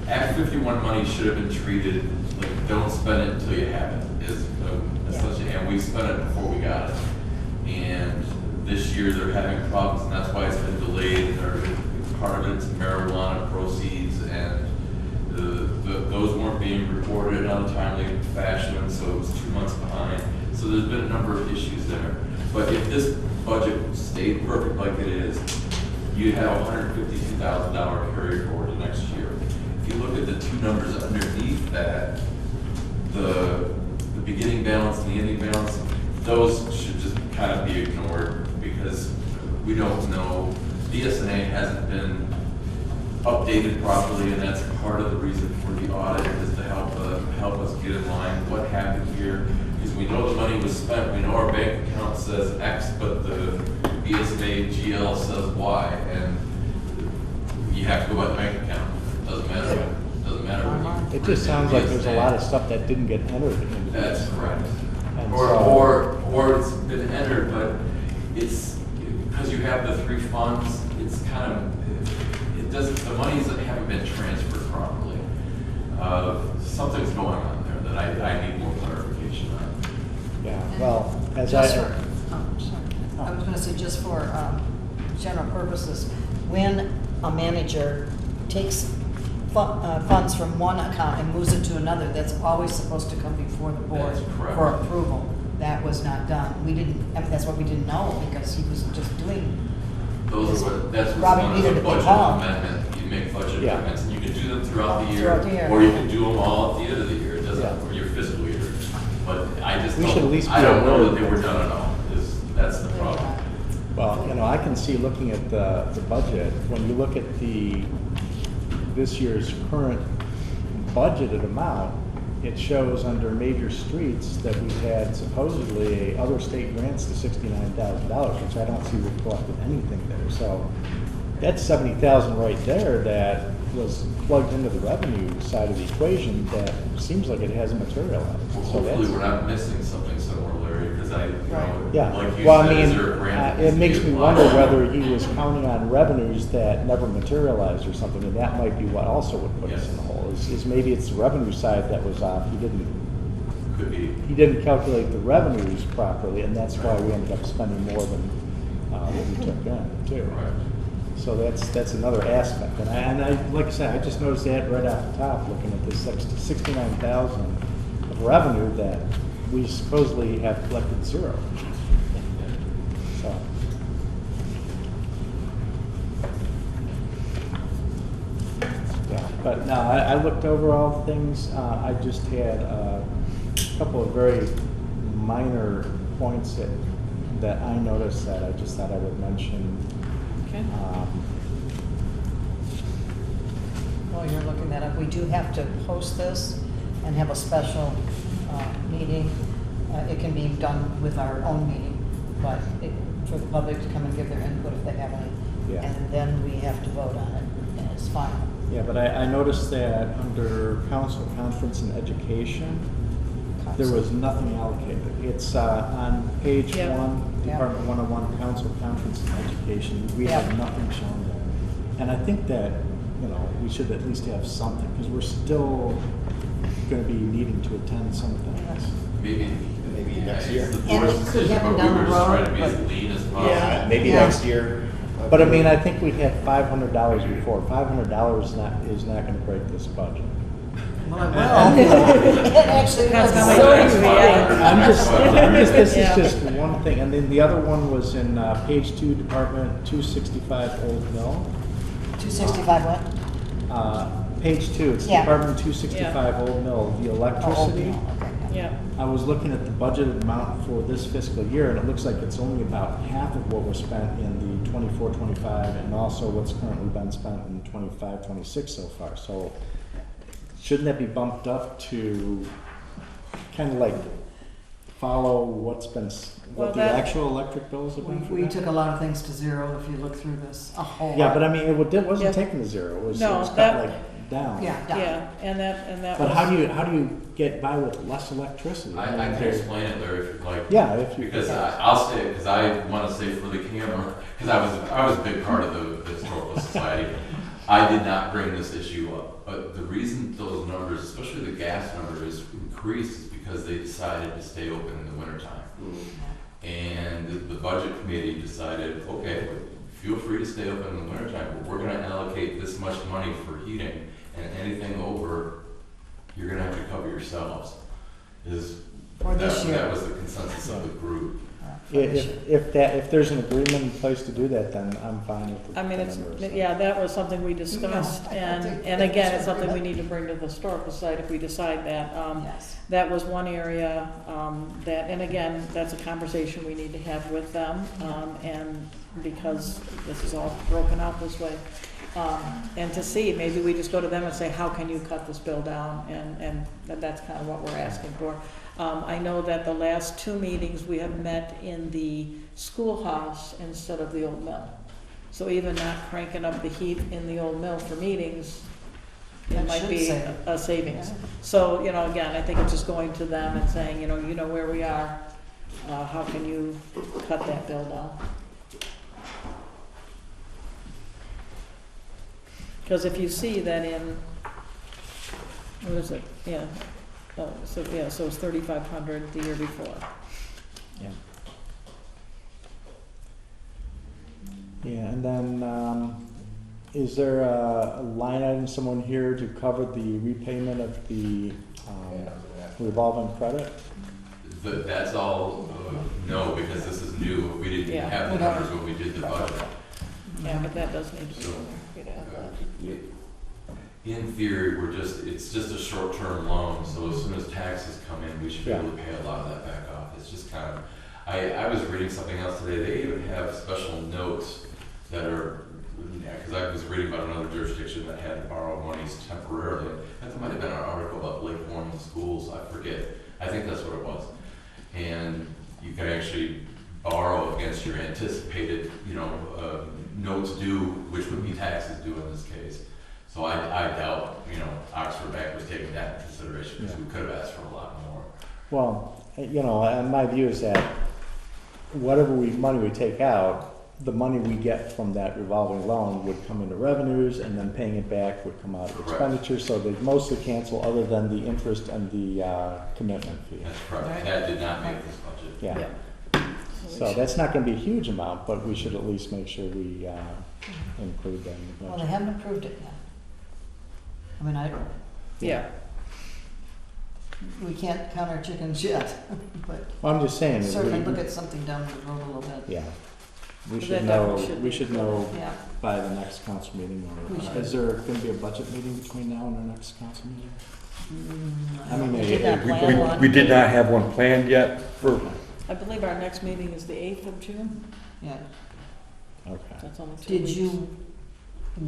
Act 51 money should have been treated like don't spend it until you have it, is essentially, and we spent it before we got it. And this year they're having problems, and that's why it's been delayed. Part of it's marijuana proceeds, and those weren't being reported in a timely fashion, so it was 2 months behind. So there's been a number of issues there. But if this budget stayed perfect like it is, you'd have $152,000 carry forward to next year. If you look at the 2 numbers underneath that, the beginning balance and the ending balance, those should just kind of be ignored because we don't know. BSNA hasn't been updated properly, and that's part of the reason for the audit, is to help us get in line with what happened here. Because we know the money was spent, we know our bank account says X, but the BSNA GL says Y, and you have to go by the bank account. Doesn't matter what It just sounds like there's a lot of stuff that didn't get entered into this. That's correct. And Or it's been entered, but it's, because you have the 3 funds, it's kind of, it doesn't, the monies that haven't been transferred properly. Something's going on there that I need more clarification on. Yeah, well, as Just I, for, sorry, I was gonna say, just for general purposes, when a manager takes funds from one account and moves it to another, that's always supposed to come before the board That's correct. for approval. That was not done. We didn't, I mean, that's what we didn't know, because he was just doing. Those are that's what's Robbie known as needed a to budget be called. amendment. You make budget Yeah. amendments, and you can do them throughout the Throughout the year. or you can do them all at the end of the year. It doesn't, Yeah. or your fiscal year. But I just We don't, should at least I be don't know aware that they of were it. done at all. That's the problem. well, I can see looking at the budget, when you look at this year's current budgeted amount, it shows under major streets that we had supposedly other state grants to $69,000, which I don't see reflected anything there. So that's 70,000 right there that was plugged into the revenue side of the equation that seems like it hasn't materialized. So Hopefully, that's, we're not missing something somewhere, Larry, because yeah. like you Well, I said, mean, is there a grant? that it needs makes to be me applied? wonder whether he was counting on revenues that never materialized or something, and that might be what also would put us Yes. in the hole. Is maybe it's the revenue side that was off. Could be. He didn't calculate the revenues properly, and that's why we ended up spending more than what we took in too. Right. So that's another aspect, and I like I said, I just noticed that right off the top, looking at this 69,000 of revenue that we supposedly have collected zero. So. Yeah, but no, I looked over all the things. I just had a couple of very minor points that I noticed that I just thought I would mention. Okay. While you're looking that up, we do have to post this and have a special meeting. It can be done with our own meeting, but for the public to come and give their input if they have any. Yeah. And then we have to vote on it, and it's final. Yeah, but I noticed that under council conference and education, there was nothing allocated. It's on page Yeah. 1, Yeah. Department 101, council conference and education. We Yeah. have nothing shown there. And I think that, we should at least have something, because we're still going to be needing to attend some things. Maybe next year. It's the And board's it could decision, happen but we down were the just trying road, to be as but- lean as possible. Yeah. Maybe Yeah. next year. But I mean, I think we had $500 before. $500 is not going to break this budget. Well, it will. It actually Depends how will. much So- we have. This Yeah. is just one thing, and then the other one was in page 2, Department 265, Old Mill. 265 what? Page 2, it's Yeah. Department 265, Old Mill, the Oh, electricity. okay, yeah. Yeah, I was looking at the budgeted amount for this fiscal year, and it looks like it's only about half of what was spent in the 24-25, and also what's currently been spent in 25-26 so far. So shouldn't that be bumped up to kind of like follow what's been, Well, what the that- actual electric bills have been for We that? took a lot of things to zero if you look through this, a whole lot. Yeah, but I mean, it wasn't Yeah. taken to zero, it was No, cut that- like down. Yeah, down. yeah, and that But was. how do you get by with less electricity? I can explain it, Larry, if you'd like. Yeah, if you. Because I'll say, because I want to say for the camera, because I was a big part of the Historical Society. I did not bring this issue up, but the reason those numbers, especially the gas numbers, increased is because they decided to stay open in the wintertime. And the budget committee decided, okay, feel free to stay open in the wintertime, but we're gonna allocate this much money for heating, and anything over, you're gonna have to cover yourselves. For this year. That was the consensus of the group. For this year. If there's an agreement in place to do that, then I'm fine with the I mean, it's, numbers. yeah, that was something we discussed, Yeah, I think and that's again, it's a something we agreement. need to bring to the historical side if we decide that. Yes. That was one area, that, and again, that's a conversation we need to have with them, and because this is all broken out this way. And to see, maybe we just go to them and say, how can you cut this bill down? And that's kind of what we're asking for. I know that the last 2 meetings, we have met in the schoolhouse instead of the old mill. So even not cranking up the heat in the old mill for meetings, it That might should be save. a savings. Yeah. So, again, I think it's just going to them and saying, you know where we are, how can you cut that bill down? Because if you see that in, what is it, yeah, so it's 3,500 the year before. Yeah. Yeah, and then, is there a line item, someone here to cover the repayment of the revolving credit? That's all, no, because this is new, we didn't Yeah. have the numbers when we did the budget. Yeah, but that does need to be So, in there. You'd have that. In theory, it's just a short-term loan, so as soon as taxes come in, we should be able to pay a lot of that back off. It's just kind of, I was reading something else today, they even have special notes that are, because I was reading about another jurisdiction that had to borrow monies temporarily. That might have been an article about Lake Warren schools, I forget. I think that's what it was. And you can actually borrow against your anticipated, notes due, which would be taxes due in this case. So I doubt, Oxford Bank was taking that into consideration because we could have asked for a lot more. Well, and my view is that whatever money we take out, the money we get from that revolving loan would come into revenues, and then paying it back would come out of Correct. expenditures, so they'd mostly cancel other than the interest and the commitment fee. That's correct. That did not make this budget. Yeah. Yeah. So that's not gonna be a huge amount, but we should at least make sure we include that in the Well, they budget. haven't approved it yet. I mean, Yeah. we can't count our chickens yet, but Well, I'm just saying, that certainly we- look at something down the road a little bit. yeah, we But should that know, definitely should we be should included. know Yeah. by the next council meeting, We or should. is there gonna be a budget meeting between now and our next council meeting? I mean, We maybe- did not We- plan we- one. We did not have one planned yet for, I believe our next meeting is the 8th of June. Yeah. Okay. That's only 2 Did weeks. you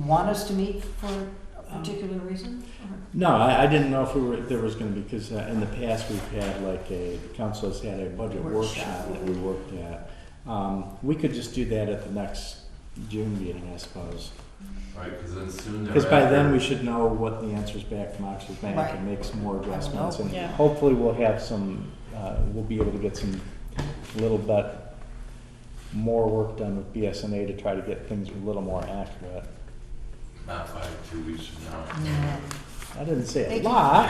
want us to meet for a particular reason? No, I didn't know if there was gonna be, because in the past, we've had the council has had a budget Workshop. workshop that we worked at. We could just do that at the next June meeting, I suppose. Right, because then soon Because by then, thereafter- we should know what the answers back from Oxford Bank Right. and make some more adjustments. And Yeah. hopefully, we'll have some, we'll be able to get some little bit more work done with BSNA to try to get things a little more accurate. Not by 2 weeks from now. Yeah. I didn't say a Thank you. lot.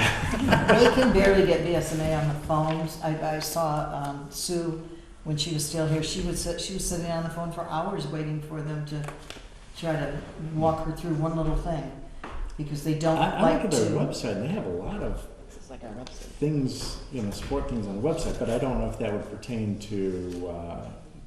They can barely get BSNA on the phones. I saw Sue, when she was still here, she was sitting on the phone for hours waiting for them to try to walk her through one little thing, because they don't I like look at their to. website, and they have a lot of This is like our website. things, support things on the website, but I don't know if that would pertain to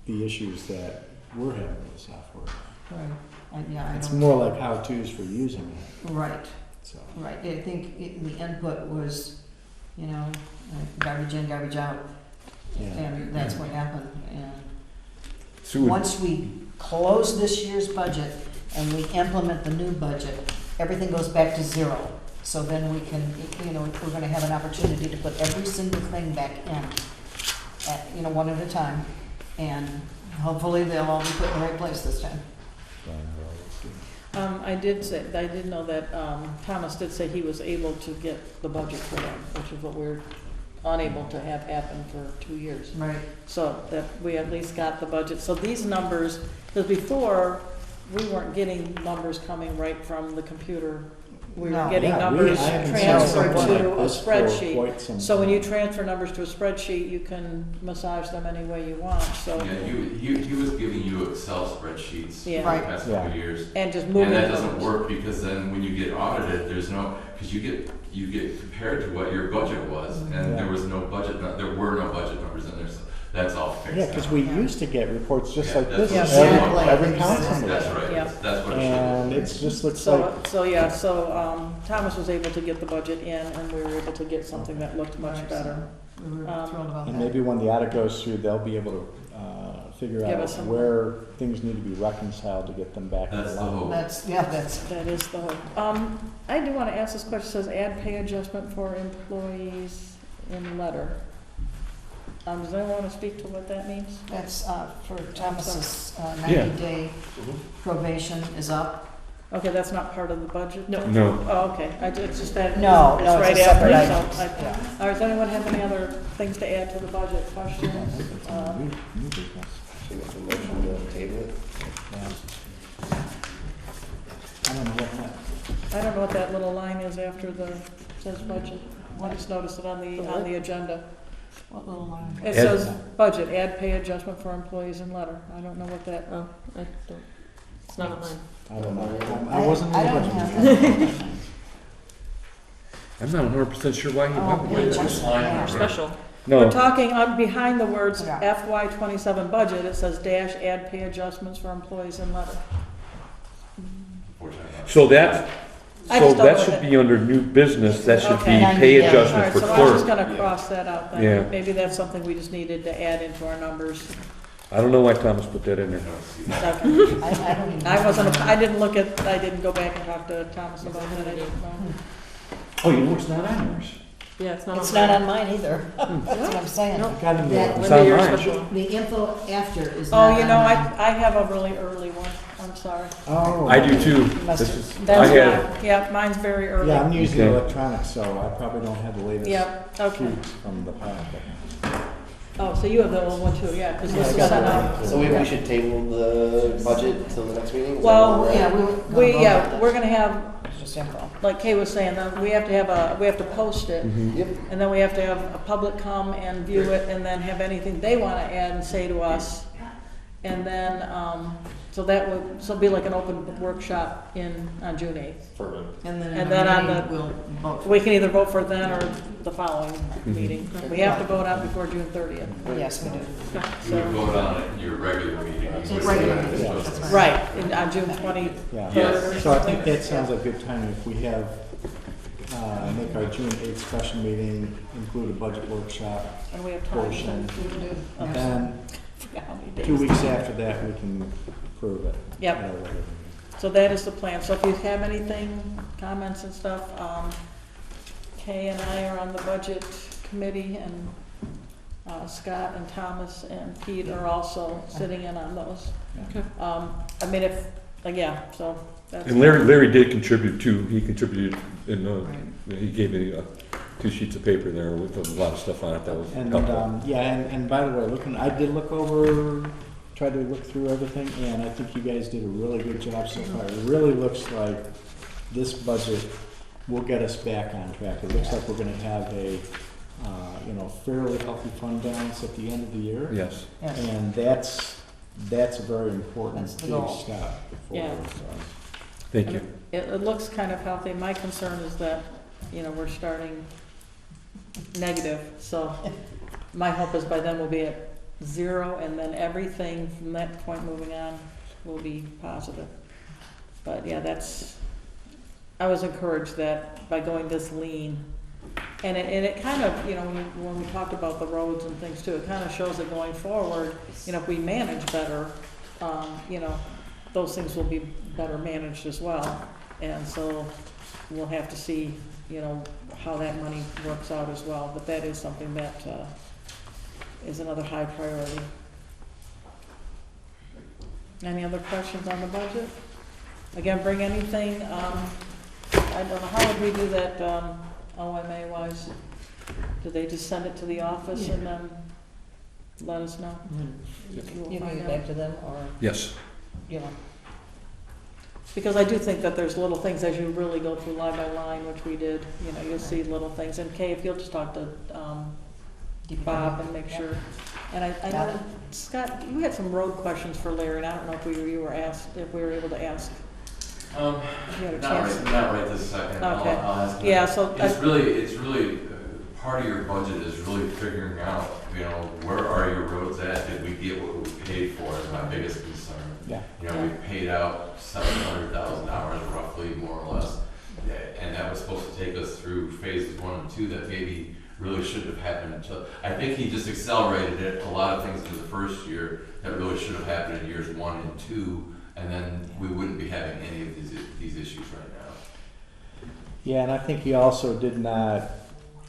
the issues that we're having with the software. Right. Yeah, I It's don't. more like how-tos for using it, Right, so. right. I think the input was, garbage in, garbage out, Yeah. and that's what happened. And so would- once we close this year's budget and we implement the new budget, everything goes back to zero. So then we can, we're gonna have an opportunity to put every single thing back in, one at a time. And hopefully they'll all be put in the right place this time. I did know that Thomas did say he was able to get the budget for them, which is what we're unable to have happen for 2 years. Right. So that we at least got the budget. So these numbers, because before, we weren't getting numbers coming right from the computer. We were No. getting Yeah, numbers I haven't seen transferred something like to a this for quite spreadsheet. some So when you time. transfer numbers to a spreadsheet, you can massage them any way you want, so. Yeah, he was giving you Excel spreadsheets for the Yeah. Right. past couple of Yeah. years. And just moving And that those. doesn't work because then when you get audited, there's no, because you get compared to what your budget was, and Yeah. there was no budget, there were no budget numbers in there, so that's all fixed. Yeah, because we Yeah. used to get reports just Yeah, like that's this what- Exactly. every council meeting. That's right, Yeah. that's what it should And be. it just looks like, So Thomas was able to get the budget in, and we were able to get something that looked much Right. better. We were thrilled about and that. maybe when the audit goes through, they'll be able to figure Give out us some- where things need to be reconciled to get them back in That's the line. hope. That's That is the hope. I do want to ask this question, it says add pay adjustment for employees in letter. Does anyone want to speak to what that means? That's for Thomas's Yeah. 90-day probation is up. Okay, that's not part of the budget? No. then? No. Oh, okay, it's just that. No, it's no, it's right a separate after, item. so Yeah. All right, does anyone have any other things to add to the budget Yeah, I questions? think it's new business. Yeah. I don't know what that, I don't know what that little line is after the, says budget. I just noticed it on the agenda. What little line? It says budget, add pay adjustment for employees in letter. I don't know what that, Oh, I don't, it's not on mine. I don't know. I wasn't in I the don't budget have meeting. that. I'm not 100% sure why you Oh, went with yeah. that. Yeah. Special. we're No, talking on, behind the words Yeah. FY '27 budget, it says dash add pay adjustments for employees in letter. Unfortunately. so that, I so just don't that know should what be under new business, that should be Okay. pay Yeah. adjustment All for right, so I was just clerk. gonna cross that out Yeah. then. Maybe that's something we just needed to add into our numbers. I don't know why Thomas put that in I there. don't see that. Okay. I don't even. I didn't look at, I didn't go back and talk to Thomas about that, I didn't know. Oh, you know it's not on yours. Yeah, it's not It's on not on mine either. That's what I'm saying. I got in That- the, It's on yours, mine. but- The info after is Oh, not you on know, mine. I have a really early one, I'm sorry. oh. I do too. Must This have- is, I That's had, why, yeah, mine's very early. Yeah, I'm using Okay. electronic, so I probably don't have the latest Yep, okay. tweaks from the packet. Oh, so you have the old one too, yeah, because Yeah, this I was got sent the out. one. So we should table the budget till the next meeting? Is that Well, where we're at? Yeah, We're gonna have, Just info. like Kay was saying, we have to post it, Yep. and then we have to have a public come and view it, and then have anything they wanna add and say to us. And then, so that would, so it'd be like an open workshop on June 8th. Perfect. And then, And then on meeting, the- we'll vote. We can either vote for it then or the following meeting. We have to vote out before June 30th. Yes, we do. You would vote on it in your regular meeting. You wouldn't Regular do it meeting, as that's special. Right, on June 23rd Yeah. Yes. or So I something. think that sounds like good timing if we have, make our June 8th special meeting, include a budget workshop And we have time. portion. to- And then forgot how many days. 2 weeks after that, we can approve it. Yep. at our regular meeting. So that is the plan. So if you have anything, comments and stuff, Kay and I are on the budget committee, and Scott and Thomas and Pete are also sitting in on those. Yeah. I mean, if, yeah, so that's. and Larry did contribute too. He contributed in, he gave me 2 sheets of paper there with a lot of stuff on it that was And, helpful. yeah, and by the way, I did look over, tried to look through everything, and I think you guys did a really good job so far. It really looks like this budget will get us back on track. It looks like we're gonna have a, fairly healthy fund balance at the end of the year. Yes. Yes. And that's a very important That's the big goal. step Yeah. forward. So. Thank you. It looks kind of healthy. My concern is that, we're starting negative, so my hope is by then we'll be at 0, and then everything from that point moving on will be positive. But yeah, I was encouraged that by going this lean, and it kind of, when we talked about the roads and things too, it kind of shows that going forward, if we manage better, those things will be better managed as well. And so we'll have to see, how that money works out as well, but that is something that is another high priority. Any other questions on the budget? Again, bring anything, I don't know, how would we do that, OMA wise? Do they just send it to the office and then let us know? You We'll can find get out. back to them, or, Yes. Because I do think that there's little things as you really go through line by line, which we did, you'll see little things. And Kay, if you'll just talk to Bob and make sure. And I Got know, it. Scott, you had some road questions for Larry, and I don't know if you were asked, if we were able to ask. If you had a chance. Not right this second. Okay. I'll ask him. Yeah, so It's really, part of your budget is really figuring out, where are your roads at? Did we get what we paid for is my biggest concern. Yeah. We paid out $700,000 roughly, more or less. And that was supposed to take us through phases 1 and 2 that maybe really shouldn't have happened until, I think he just accelerated it, a lot of things in the first year that really should have happened in years 1 and 2, and then we wouldn't be having any of these issues right now. Yeah, and I think he also did not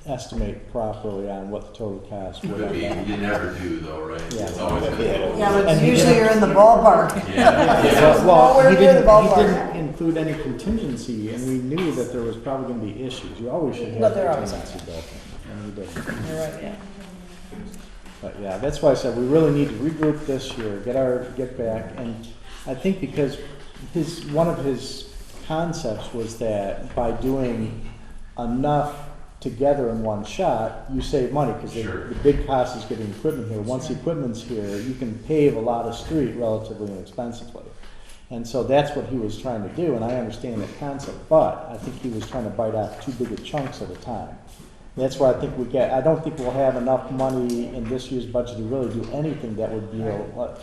estimate properly on what the total cost would Could have be, been. you never do though, right? Yeah. It's always gonna be. yeah, but And he usually didn't- you're in the ballpark. Yeah. Nowhere he near the didn't, ballpark. he didn't include any contingency, and we knew that there was probably gonna be issues. You always should have But there always contingency built in, and we didn't. You're right, Yeah. But yeah, that's why I said we really need to regroup this year, get back, and I think because one of his concepts was that by doing enough together in one shot, you save money, because Sure. the big cost is getting equipment here. Once the equipment's here, you can pave a lot of street relatively inexpensively. And so that's what he was trying to do, and I understand that concept, but I think he was trying to bite off too big of chunks at a time. That's why I think I don't think we'll have enough money in this year's budget to really do anything that would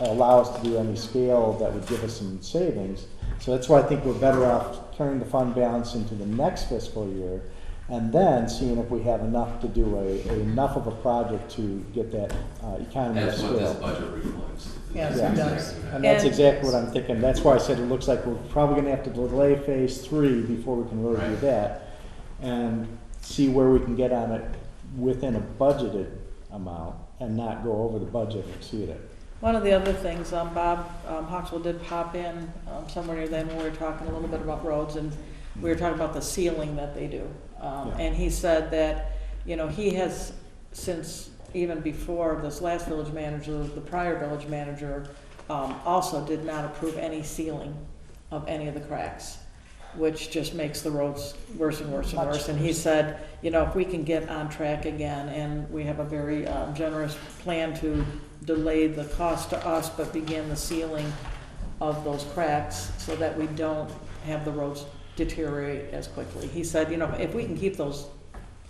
allow us to do any scale that would give us some savings. So that's why I think we're better off turning the fund balance into the next fiscal year, and then seeing if we have enough to do enough of a project to get that economy of That's what this scale. budget reflects. Yes, Yeah. it does. And that's And- exactly what I'm thinking. That's why I said it looks like we're probably gonna have to delay phase 3 before we can really do Right. that. And see where we can get on it within a budgeted amount and not go over the budget and exceed it. One of the other things, Bob Hawkswell did pop in somewhere near then when we were talking a little bit about roads, and we were talking about the sealing that they do. Yeah. And he said that, he has, since even before this last village manager, the prior village manager also did not approve any sealing of any of the cracks, which just makes the roads worse and worse and Much worse. And he worse. said, if we can get on track again, and we have a very generous plan to delay the cost to us, but begin the sealing of those cracks so that we don't have the roads deteriorate as quickly. He said, if we can keep those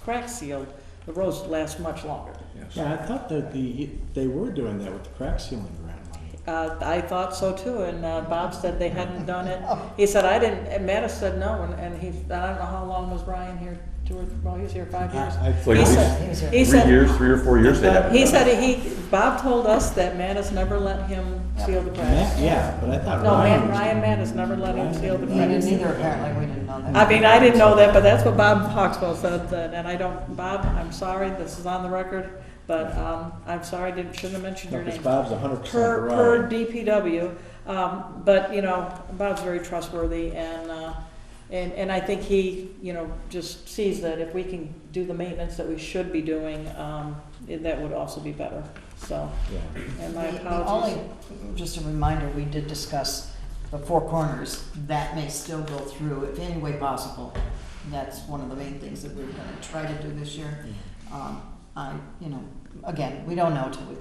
cracks sealed, the roads last much longer. Yeah, I thought that they were doing that with the crack sealing grant money. I thought so too, and Bob said they hadn't done it. He said, I didn't, and Mattis said no, and I don't know how long was Brian here, he was here 5 years. I- Like He at said, least he 3 said, years, 3 or 4 years they haven't. he done it. said Bob told us that Mattis never let him seal the cracks. Yeah, but I thought No, Ryan was. Ryan Mattis never let him seal the We didn't cracks. either, apparently, we didn't know that. I mean, I didn't know that, but that's what Bob Hawkswell said, and I don't, Bob, I'm sorry, this is on the record, but I'm sorry, shouldn't have mentioned your Because name. Bob's 100% Per right. DPW, but, Bob's very trustworthy, and I think he, just sees that if we can do the maintenance that we should be doing, that would also be better, so, Yeah. and my The apologies. only, just a reminder, we did discuss the Four Corners, that may still go through if any way possible. That's one of the main things that we're gonna try to do this year. Again, we don't know till we,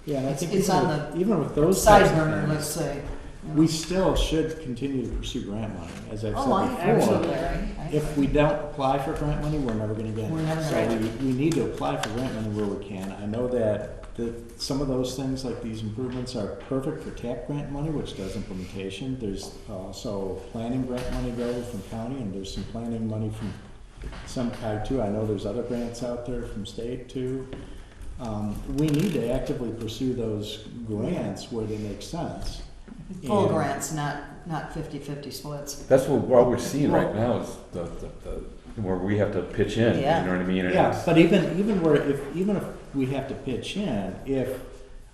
Yeah, and I think it's on the even with those side types of burner, things, let's say. we still should continue to pursue grant money. As I've Oh, I said absolutely. before, I- if we don't apply for grant money, we're never gonna get it. We're never So gonna we need to apply for grant money where we can. I know that some of those things, like these improvements, are perfect for TAP grant money, which does implementation. There's also planning grant money available from county, and there's some planning money from some kind too. I know there's other grants out there from state too. We need to actively pursue those grants where they make sense. Full And- grants, not 50-50 splits. That's what we're seeing right now is the where we have to pitch in, Yeah. you know what I mean? And Yeah, it's- but even if we have to pitch in, if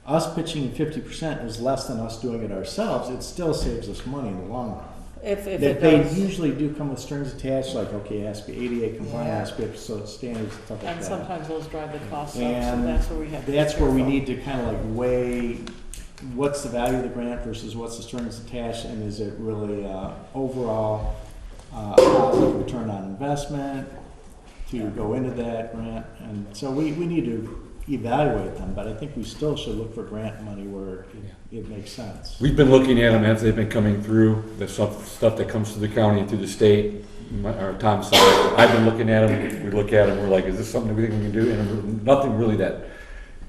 us pitching in 50% is less than us doing it ourselves, it still saves us money in the long run. If They it does, usually do come with strings attached, like, okay, it has to be ADA compliant, it has to be so standards, stuff like and that. sometimes those drive the costs up, so And that's where we have to be That's where we careful. need to kind of like weigh what's the value of the grant versus what's the strings attached, and is it really overall positive return on investment to go into that grant? And so we need to evaluate them, but I think we still should look for grant money where it makes sense. We've been looking at them as they've been coming through, the stuff that comes to the county and through the state, or Tom's side. I've been looking at them, we look at them, we're like, is this something we think we can do? And nothing really that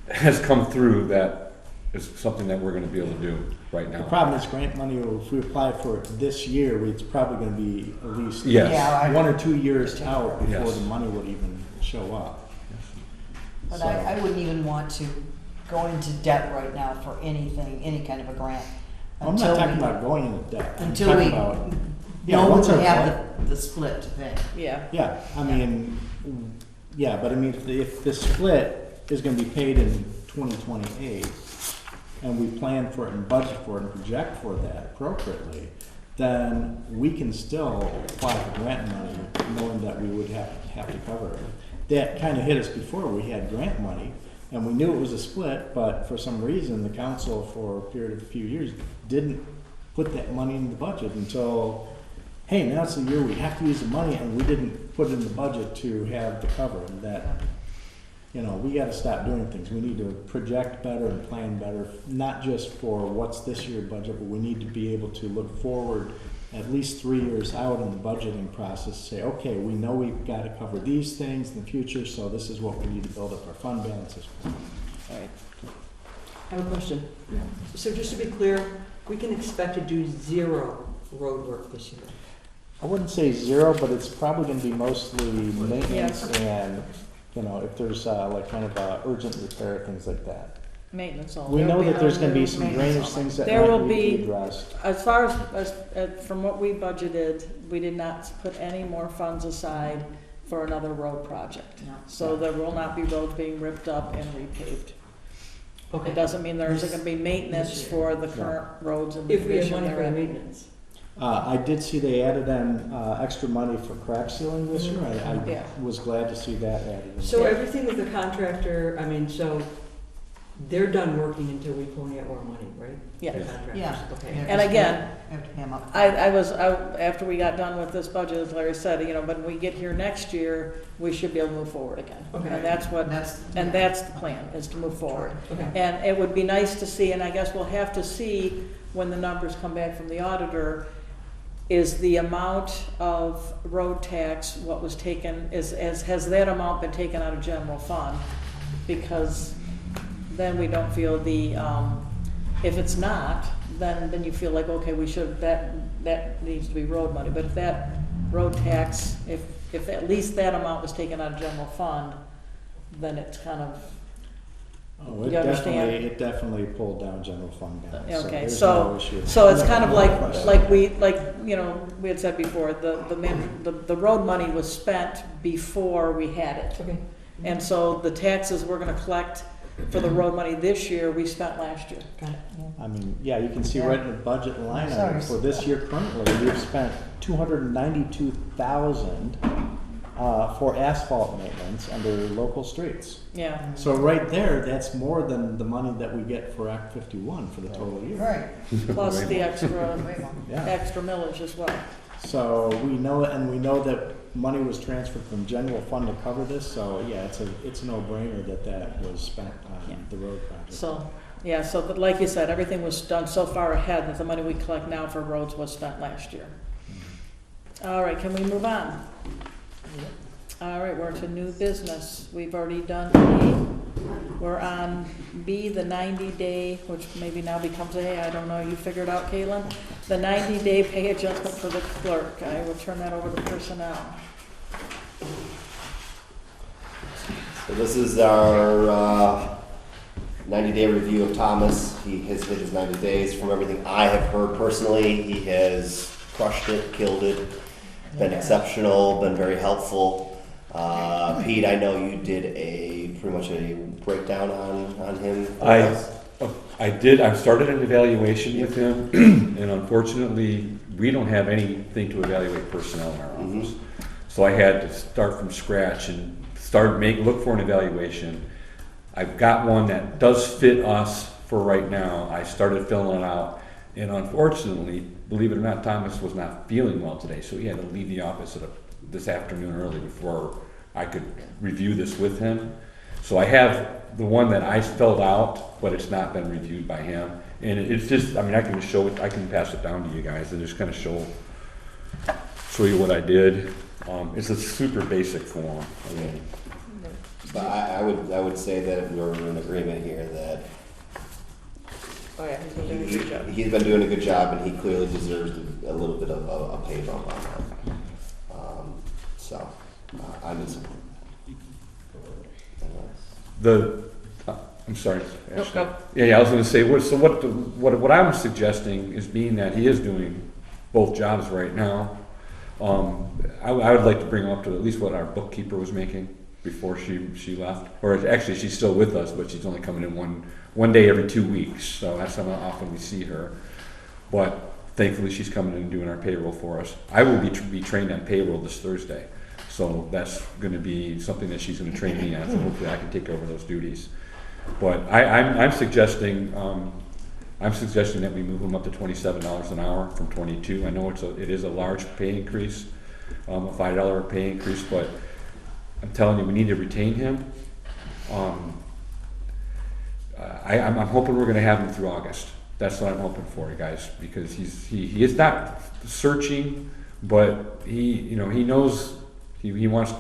has come through that is something that we're gonna be able to do right The now. problem is grant money, if we apply for it this year, it's probably gonna be at least Yes. Yeah, 1 or 2 years out before Yes. the money would even show up. But So- I wouldn't even want to go into debt right now for anything, any kind of a grant. I'm until not talking we- about going into debt. I'm Until talking we about, yeah, know once we our have the split to pay. Yeah, yeah, I mean, yeah, but I mean, if the split is gonna be paid in 2028, and we plan for it and budget for it and project for that appropriately, then we can still apply for grant money, knowing that we would have to cover it. That kind of hit us before, we had grant money, and we knew it was a split, but for some reason, the council for a period of a few years didn't put that money in the budget until, hey, now it's the year we have to use the money, and we didn't put it in the budget to have the cover, and that, we gotta stop doing things. We need to project better and plan better, not just for what's this year's budget, but we need to be able to look forward at least 3 years out in the budgeting process, say, okay, we know we've gotta cover these things in the future, so this is what we need to build up our fund balances for. I have a question. So just to be clear, we can expect to do 0 road work this year? I wouldn't say 0, but it's probably gonna be mostly maintenance and, if there's like kind of urgent repair, things like that. Maintenance only. We know There'll that there's gonna be no some maintenance drainage only. things that There will might need to be, be addressed. as far as, from what we budgeted, we did not put any more funds aside for another road project. No. So there will not be roads being ripped up and repaved. Okay. It doesn't mean there isn't gonna be maintenance This year. for the current roads and the If we have condition money for they're the in. maintenance. I did see they added in, extra money for crack sealing this year. Yeah. I was glad to see that added in. So everything with the contractor, I mean, so they're done working until we pony out more money, right? Yeah. The contractors, Yeah. okay. Yeah, And 'cause again, we have to pay 'em up. after we got done with this budget, as Larry said, you know, when we get here next year, we should be able to move forward again. Okay. And that's what, That's, and yeah. that's the plan, is to move forward. Okay. And it would be nice to see, and I guess we'll have to see when the numbers come back from the auditor, is the amount of road tax, what was taken, has that amount been taken out of general fund? Because then we don't feel if it's not, then you feel like, okay, we should, that needs to be road money. But if that road tax, if at least that amount was taken out of general fund, then it's kind of, Oh, You understand? it definitely pulled down general fund balance. okay, there's so, no issue. so it's kind of No like, question. you know, we had said before, the road money was spent before we had it. Okay. And so the taxes we're gonna collect for the road money this year, we spent last year. Got it. I mean, yeah, you can see Yeah. right in the budget line item Sorry. for this year currently, we've spent $292,000 for asphalt maintenance under local streets. Yeah, So right there, that's more than the money that we get for Act 51 for the total year. Right. plus the extra, Yeah, extra millage as well. so we know, and we know that money was transferred from general fund to cover this, so yeah, it's a no-brainer that was spent Yeah. on the road project. So, yeah, so but like you said, everything was done so far ahead that the money we collect now for roads was spent last year. All right, can we move on? All right, we're to new business. We've already done A. We're on B, the 90-day, which maybe now becomes A, I don't know, you figured out, Caitlin? The 90-day pay adjustment for the clerk. I will turn that over to personnel. So this is our 90-day review of Thomas. He has hit his 90 days. From everything I have heard personally, he has crushed it, killed it, been exceptional, been very helpful. Pete, I know you did pretty much a breakdown on him. for us. I did. I started an evaluation with him, and unfortunately, we don't have anything to evaluate personnel in our office. So I had to start from scratch and look for an evaluation. I've got one that does fit us for right now. I started filling it out, and unfortunately, believe it or not, Thomas was not feeling well today, so he had to leave the office this afternoon early before I could review this with him. So I have the one that I filled out, but it's not been reviewed by him. And it's just, I mean, I can show it, I can pass it down to you guys and just kind of show you what I did. It's a super basic form. I mean, But I would say that we're in agreement here that Oh, yeah, he's been doing a good job. he's been doing a good job, and he clearly deserves a little bit of a pay bump on that. I'm in support. I'm sorry. No, Ashley. go. Yeah, I was going to say, what I'm suggesting is, being that he is doing both jobs right now, I would like to bring him up to at least what our bookkeeper was making before she left. Or actually, she's still with us, but she's only coming in one day every 2 weeks, so that's how often we see her. But thankfully, she's coming in and doing our payroll for us. I will be trained on payroll this Thursday, so that's going to be something that she's going to train me on, so hopefully I can take over those duties. But I'm suggesting that we move him up to $27 an hour from 22. I know it is a large pay increase, a $5 pay increase, but I'm telling you, we need to retain him. I'm hoping we're going to have him through August. That's what I'm hoping for, you guys, because he is not searching, but he knows he wants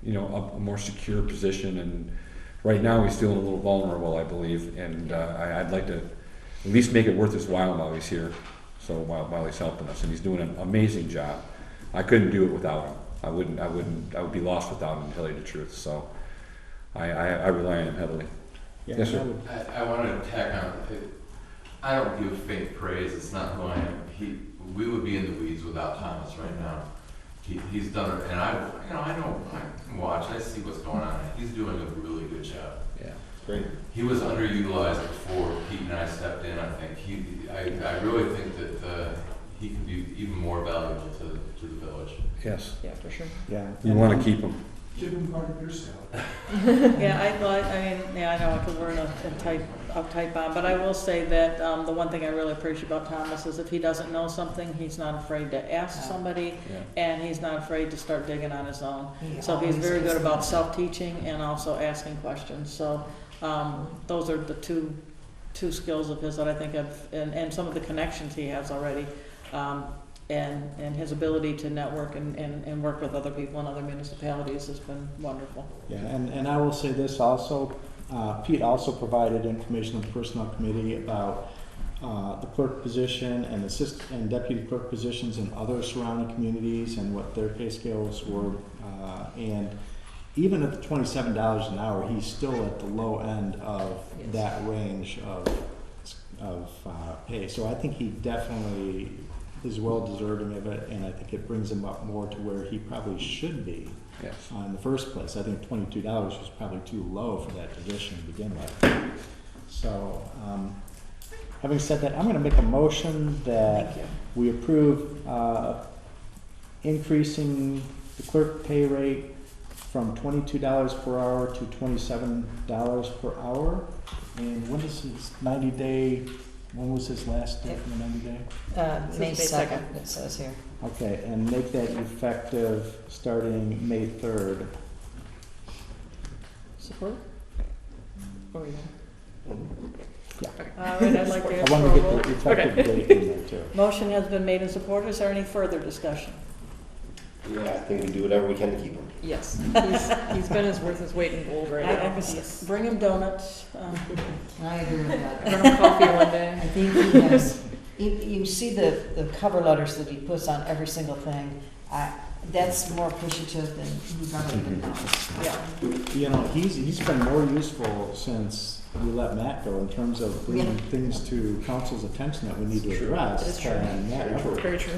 a more secure position, and right now he's feeling a little vulnerable, I believe, and I'd like to at least make it worth his while he's here, so while he's helping us, and he's doing an amazing job. I couldn't do it without him. I would be lost without him, to tell you the truth. So I rely on him heavily. Yeah, Yes, sir. I would- I want to tack on, I don't give faint praise, it's not who I am. We would be in the weeds without Thomas right now. He's done it, and I can watch, I see what's going on. He's doing a really good job. Yeah. Great. He was underutilized before Pete and I stepped in, I think. I really think that he can be even more valuable to the village. Yes. Yeah, for sure. Yeah. We want to keep them. Give them part of your salary. Yeah, I know, because we're in a tight bond, but I will say that, the one thing I really appreciate about Thomas is if he doesn't know something, he's not afraid to ask somebody, and he's not afraid to start digging on his own. So he's very good about self-teaching and also asking questions, so, those are the two skills of his that I think and some of the connections he has already, and his ability to network and work with other people in other municipalities has been wonderful. Yeah, and I will say this also, Pete also provided information to the Personnel Committee about the clerk position and and deputy clerk positions in other surrounding communities and what their pay scales were. And even at the $27 an hour, he's still at the low end of that range of pay. So I think he definitely is well deserving of it, and I think it brings him up more to where he probably should be. Yes. In the first place. I think $22 was probably too low for that position to begin with. So, having said that, I'm going to make a motion that we approve increasing the clerk pay rate from $22 per hour to $27 per hour. And when is his 90-day? When was his last day for the 90-day? May 2nd, it says here. Okay, and make that effective starting May 3rd. Support? Or we Yeah. All right, I'd like to I ask want for a to roll. get the effective date in there too. Motion has been made and supported. Is there any further discussion? Yeah, I think we do whatever we can to keep him. Yes, he's been his worth his weight in gold right now. Bring him donuts. I agree with that. Bring him coffee one I day. think he has, you see the cover letters that he puts on every single thing. That's more appreciative than he probably even knows. Yeah. You know, he's been more useful since we let Matt go in terms of bringing things to council's attention that we need to address. It is true. And Matt effort. Very true.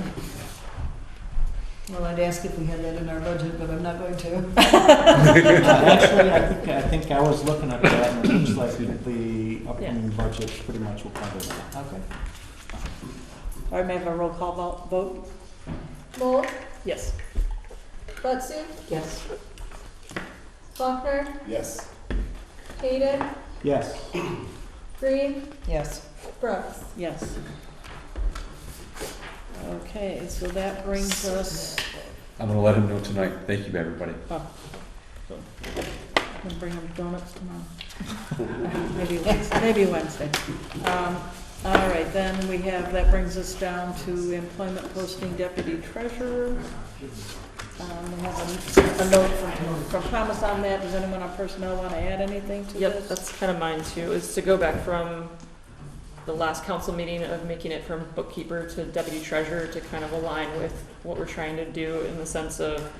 Well, I'd ask if we had that in our budget, but I'm not going to. Actually, I think I was looking at that, and it looks like the upcoming budget pretty much will cover that. Okay. All right, may I have a roll call vote? Mold, Yes. Butsu, Yes. Faulkner, Yes. Hayden, Yes. Green, Yes. Brooks. Yes. Okay, so that brings us, I'm going to let him know tonight. Thank you, everybody. we'll bring him donuts tomorrow. Maybe Wednesday. All right, then we have, that brings us down to employment posting deputy treasurer. We have a note from Thomas on that. Does anyone on personnel want to add anything to this? Yep, that's kind of mine too, is to go back from the last council meeting of making it from bookkeeper to deputy treasurer to kind of align with what we're trying to do in the sense of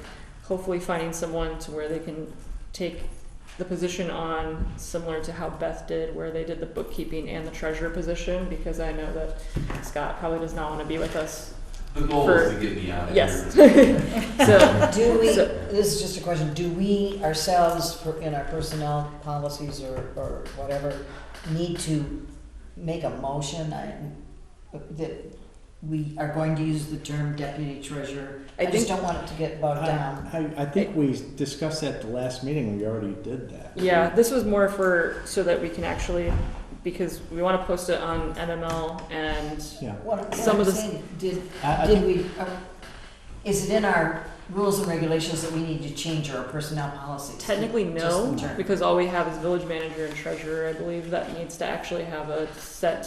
hopefully finding someone to where they can take the position on similar to how Beth did, where they did the bookkeeping and the treasurer position, because I know that Scott probably does not want to be with us. The goal is to get me out of Yes. here. Do we, So- this is just a question, do we ourselves, in our personnel policies or whatever, need to make a motion that we are going to use the term deputy treasurer? I just don't want it to get bogged down. I think we discussed that at the last meeting. We already did that. Yeah, this was more for, so that we can actually, because we want to post it on MML and Yeah. What Some I'm of the- saying, did I we, is it in our rules and regulations that we need to change our personnel policies? technically Just no, in term. because all we have is village manager and treasurer. I believe that needs to actually have a set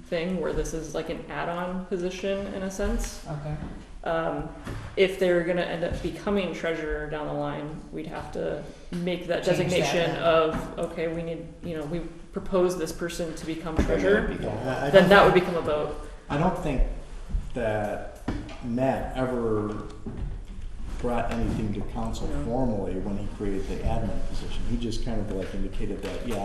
thing where this is like an add-on position in a sense. Okay. If they're gonna end up becoming treasurer down the line, we'd have to make that Change that designation then. of, okay, we need, we propose this person to become treasurer, I then don't that would think- become a vote. I don't think that Matt ever brought anything to council formally when he created the admin position. He just kind of like indicated that, yeah,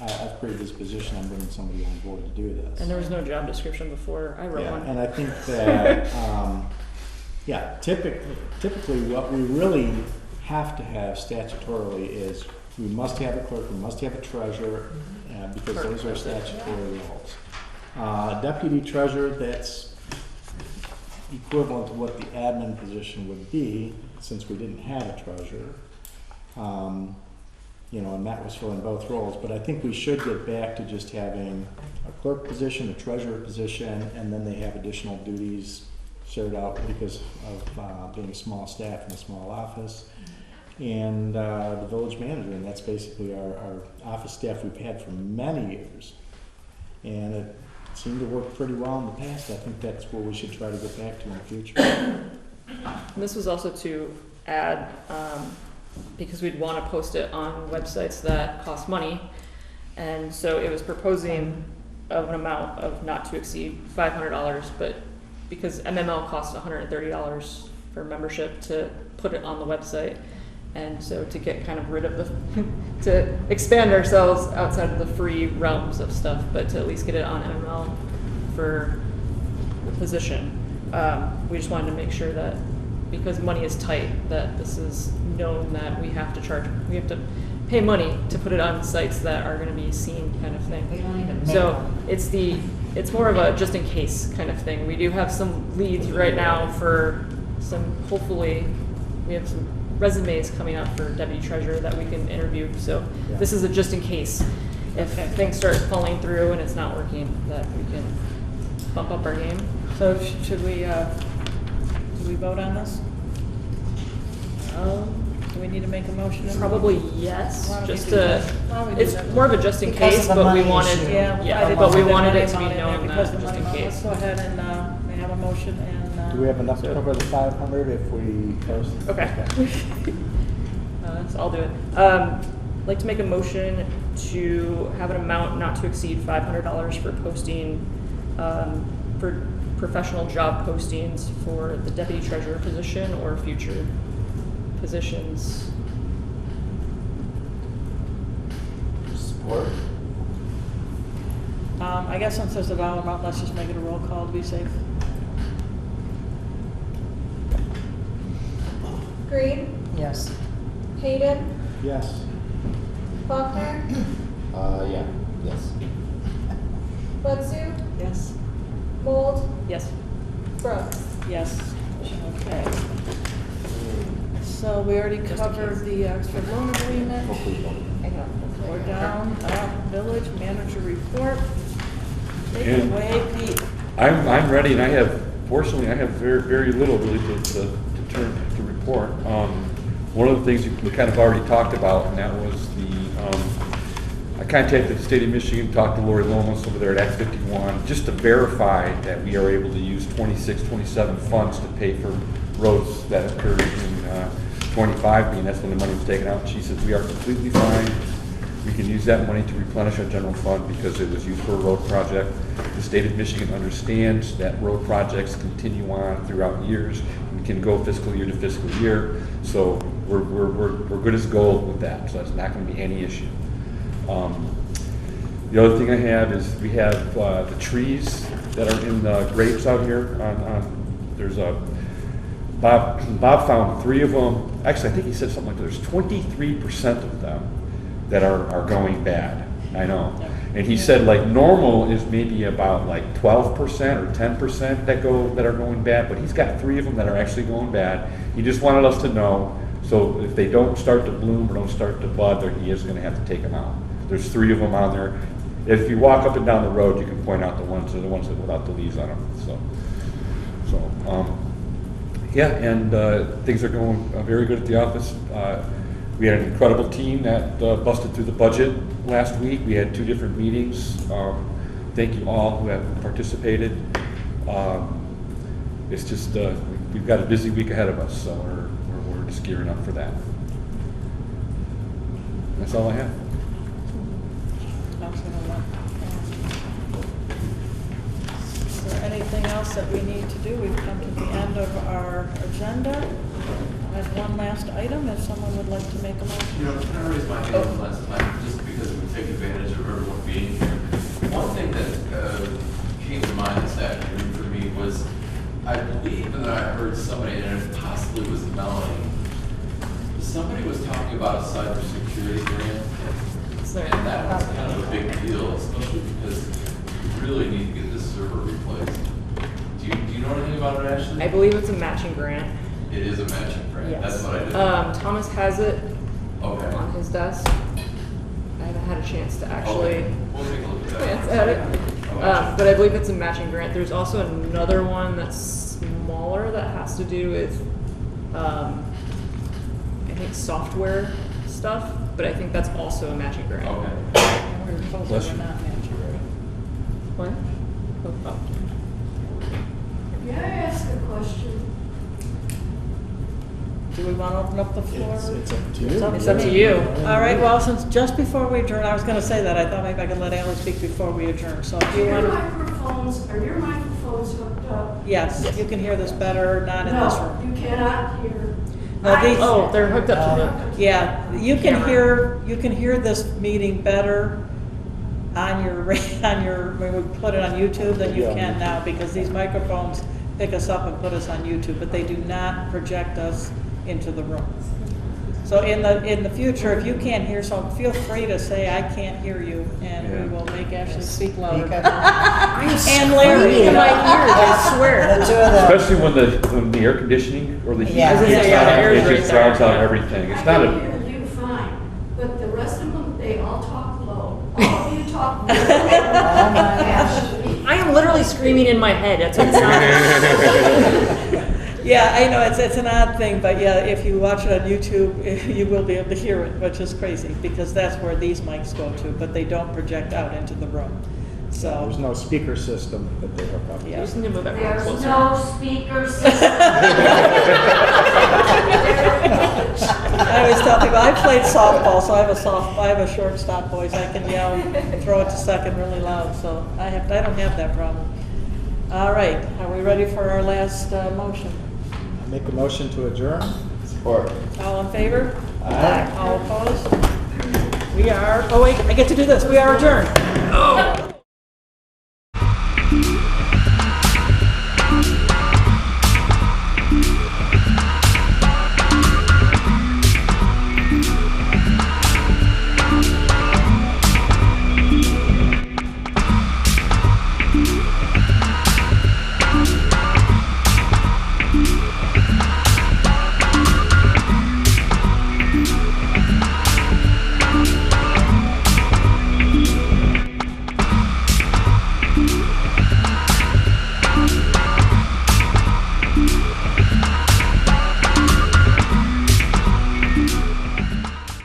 I've created this position, I'm bringing somebody on board to do this. And there was no job description before I wrote Yeah, one. and I think that, yeah, typically what we really have to have statutorily is we must have a clerk, we must have a treasurer, because those are statutory roles. Deputy treasurer, that's equivalent to what the admin position would be, since we didn't have a treasurer. You know, and that was filling both roles, but I think we should get back to just having a clerk position, a treasurer position, and then they have additional duties shared out because of being a small staff in a small office. And the village manager, and that's basically our office staff we've had for many years. And it seemed to work pretty well in the past. I think that's what we should try to get back to in the future. And this was also to add, because we'd want to post it on websites that cost money. And so it was proposing of an amount of not to exceed $500, but because MML costs $130 for membership to put it on the website. And so to get kind of rid of the, to expand ourselves outside of the free realms of stuff, but to at least get it on MML for the position. We just wanted to make sure that because money is tight, that this is known that we have to pay money to put it on sites that are going to be seen kind of thing. They don't even make So one. it's more of a just in case kind of thing. We do have some leads right now for hopefully we have some resumes coming up for deputy treasurer that we can interview. So this is a just in case. If things start falling through and it's not working, that we can bump up our game. So should we, do we vote on this? Do we need to make a motion? Probably yes, Why don't we just do that? to, Why don't we do it's that? more of a just in Because case, of the but we money wanted, issue. yeah, but we wanted it to be Money amount in known there because that of the just in money amount. case. Let's go ahead and, we have a motion and, Do we have enough to cover the 500 if we post? Okay. So I'll do it. I'd like to make a motion to have an amount not to exceed $500 for posting, for professional job postings for the deputy treasurer position or future positions. Support? I guess since there's a dollar amount, let's just make it a roll call to be safe. Green, Yes. Hayden, Yes. Faulkner, Yeah, yes. Bledsoe, Yes. Mold, Yes. Brooks. Yes. Okay. So we already Just in covered case. the extra loan agreement. I know. We're down, village manager report. Take it And- away, Pete. I'm ready, and fortunately, I have very little really to report. One of the things we kind of already talked about, and that was I contacted the state of Michigan, talked to Lori Lomas over there at Act 51, just to verify that we are able to use 26, 27 funds to pay for roads that occurred in 25, being that's when the money was taken out. She said, we are completely fine. We can use that money to replenish our general fund because it was used for a road project. The state of Michigan understands that road projects continue on throughout years and can go fiscal year to fiscal year. So we're good as gold with that. So that's not going to be any issue. The other thing I have is we have the trees that are in the grapes out here. There's a Bob found 3 of them. Actually, I think he said something like there's 23% of them that are going bad. I know. And he said like normal is maybe about like 12% or 10% that are going bad, but he's got 3 of them that are actually going bad. He just wanted us to know, so if they don't start to bloom or don't start to bud, he is going to have to take them out. There's 3 of them on there. If you walk up and down the road, you can point out the ones without the leaves on them. Yeah, and things are going very good at the office. We had an incredible team that busted through the budget last week. We had 2 different meetings. Thank you all who have participated. It's just, we've got a busy week ahead of us, so we're just gearing up for that. That's all I have. Is there anything else that we need to do? We've come to the end of our agenda. as one last item, if someone would like to make a motion. You know, can I raise my hand last time, just because we take advantage of everyone being here? One thing that came to mind this afternoon for me was, I believe that I heard somebody, and it possibly was Melanie, somebody was talking about a cybersecurity grant, and that was kind of a big deal, especially because we really need to get this server replaced. Do you know anything about it, Ashley? I believe it's a matching grant. It is a matching grant, Yes. that's what I did. Thomas has it Okay. on his desk. I haven't had a chance to actually Okay. We'll take a look at that. glance at it. But I believe it's a matching grant. There's also another one that's smaller that has to do with, I think, software stuff, but I think that's also a matching grant. Okay. And we're told Bless we're you. not matching, right? What? Oh. May I ask a question? Do we want to open up the floor? It's up to you. It's up to you. All right, well, since just before we adjourn, I was going to say that, I thought maybe I could let Ally speak before we adjourn, so if you want to. Are your microphones hooked up? Yes, you can hear this better, not in this room. No, you cannot hear. No, these- Oh, they're hooked up to Yeah, you can Camera. hear this meeting better on your, when we put it on YouTube than you Yeah. can now, because these microphones pick us up and put us on YouTube, but they do not project us into the room. So in the future, if you can't hear something, feel free to say, I can't hear you, and we will make Ashley speak louder. And Larry. in my ears, I swear. The two of them. Especially when the air conditioning or the heat Yeah. I was gonna is say, on, yeah, the air's it right just there. drowns out everything. It's I not can a, hear you fine, but the rest of them, they all talk low. All of you talk low. Oh my gosh. I am literally screaming in my head. That's what it sounds like. Yeah, I know, it's an odd thing, but yeah, if you watch it on YouTube, you will be able to hear it, which is crazy, because that's where these mics go to, but they don't project out into the room. So, There's no speaker system that they hook up to. You yeah. just need to move everyone There's closer. no speaker system. I always tell people, I played softball, so I have a shortstop voice. I can yell and throw it to second really loud, so I don't have that problem. All right, are we ready for our last motion? Make a motion to adjourn? Support. All in favor? Aye. All opposed? We are, oh wait, I get to do this. We are adjourned.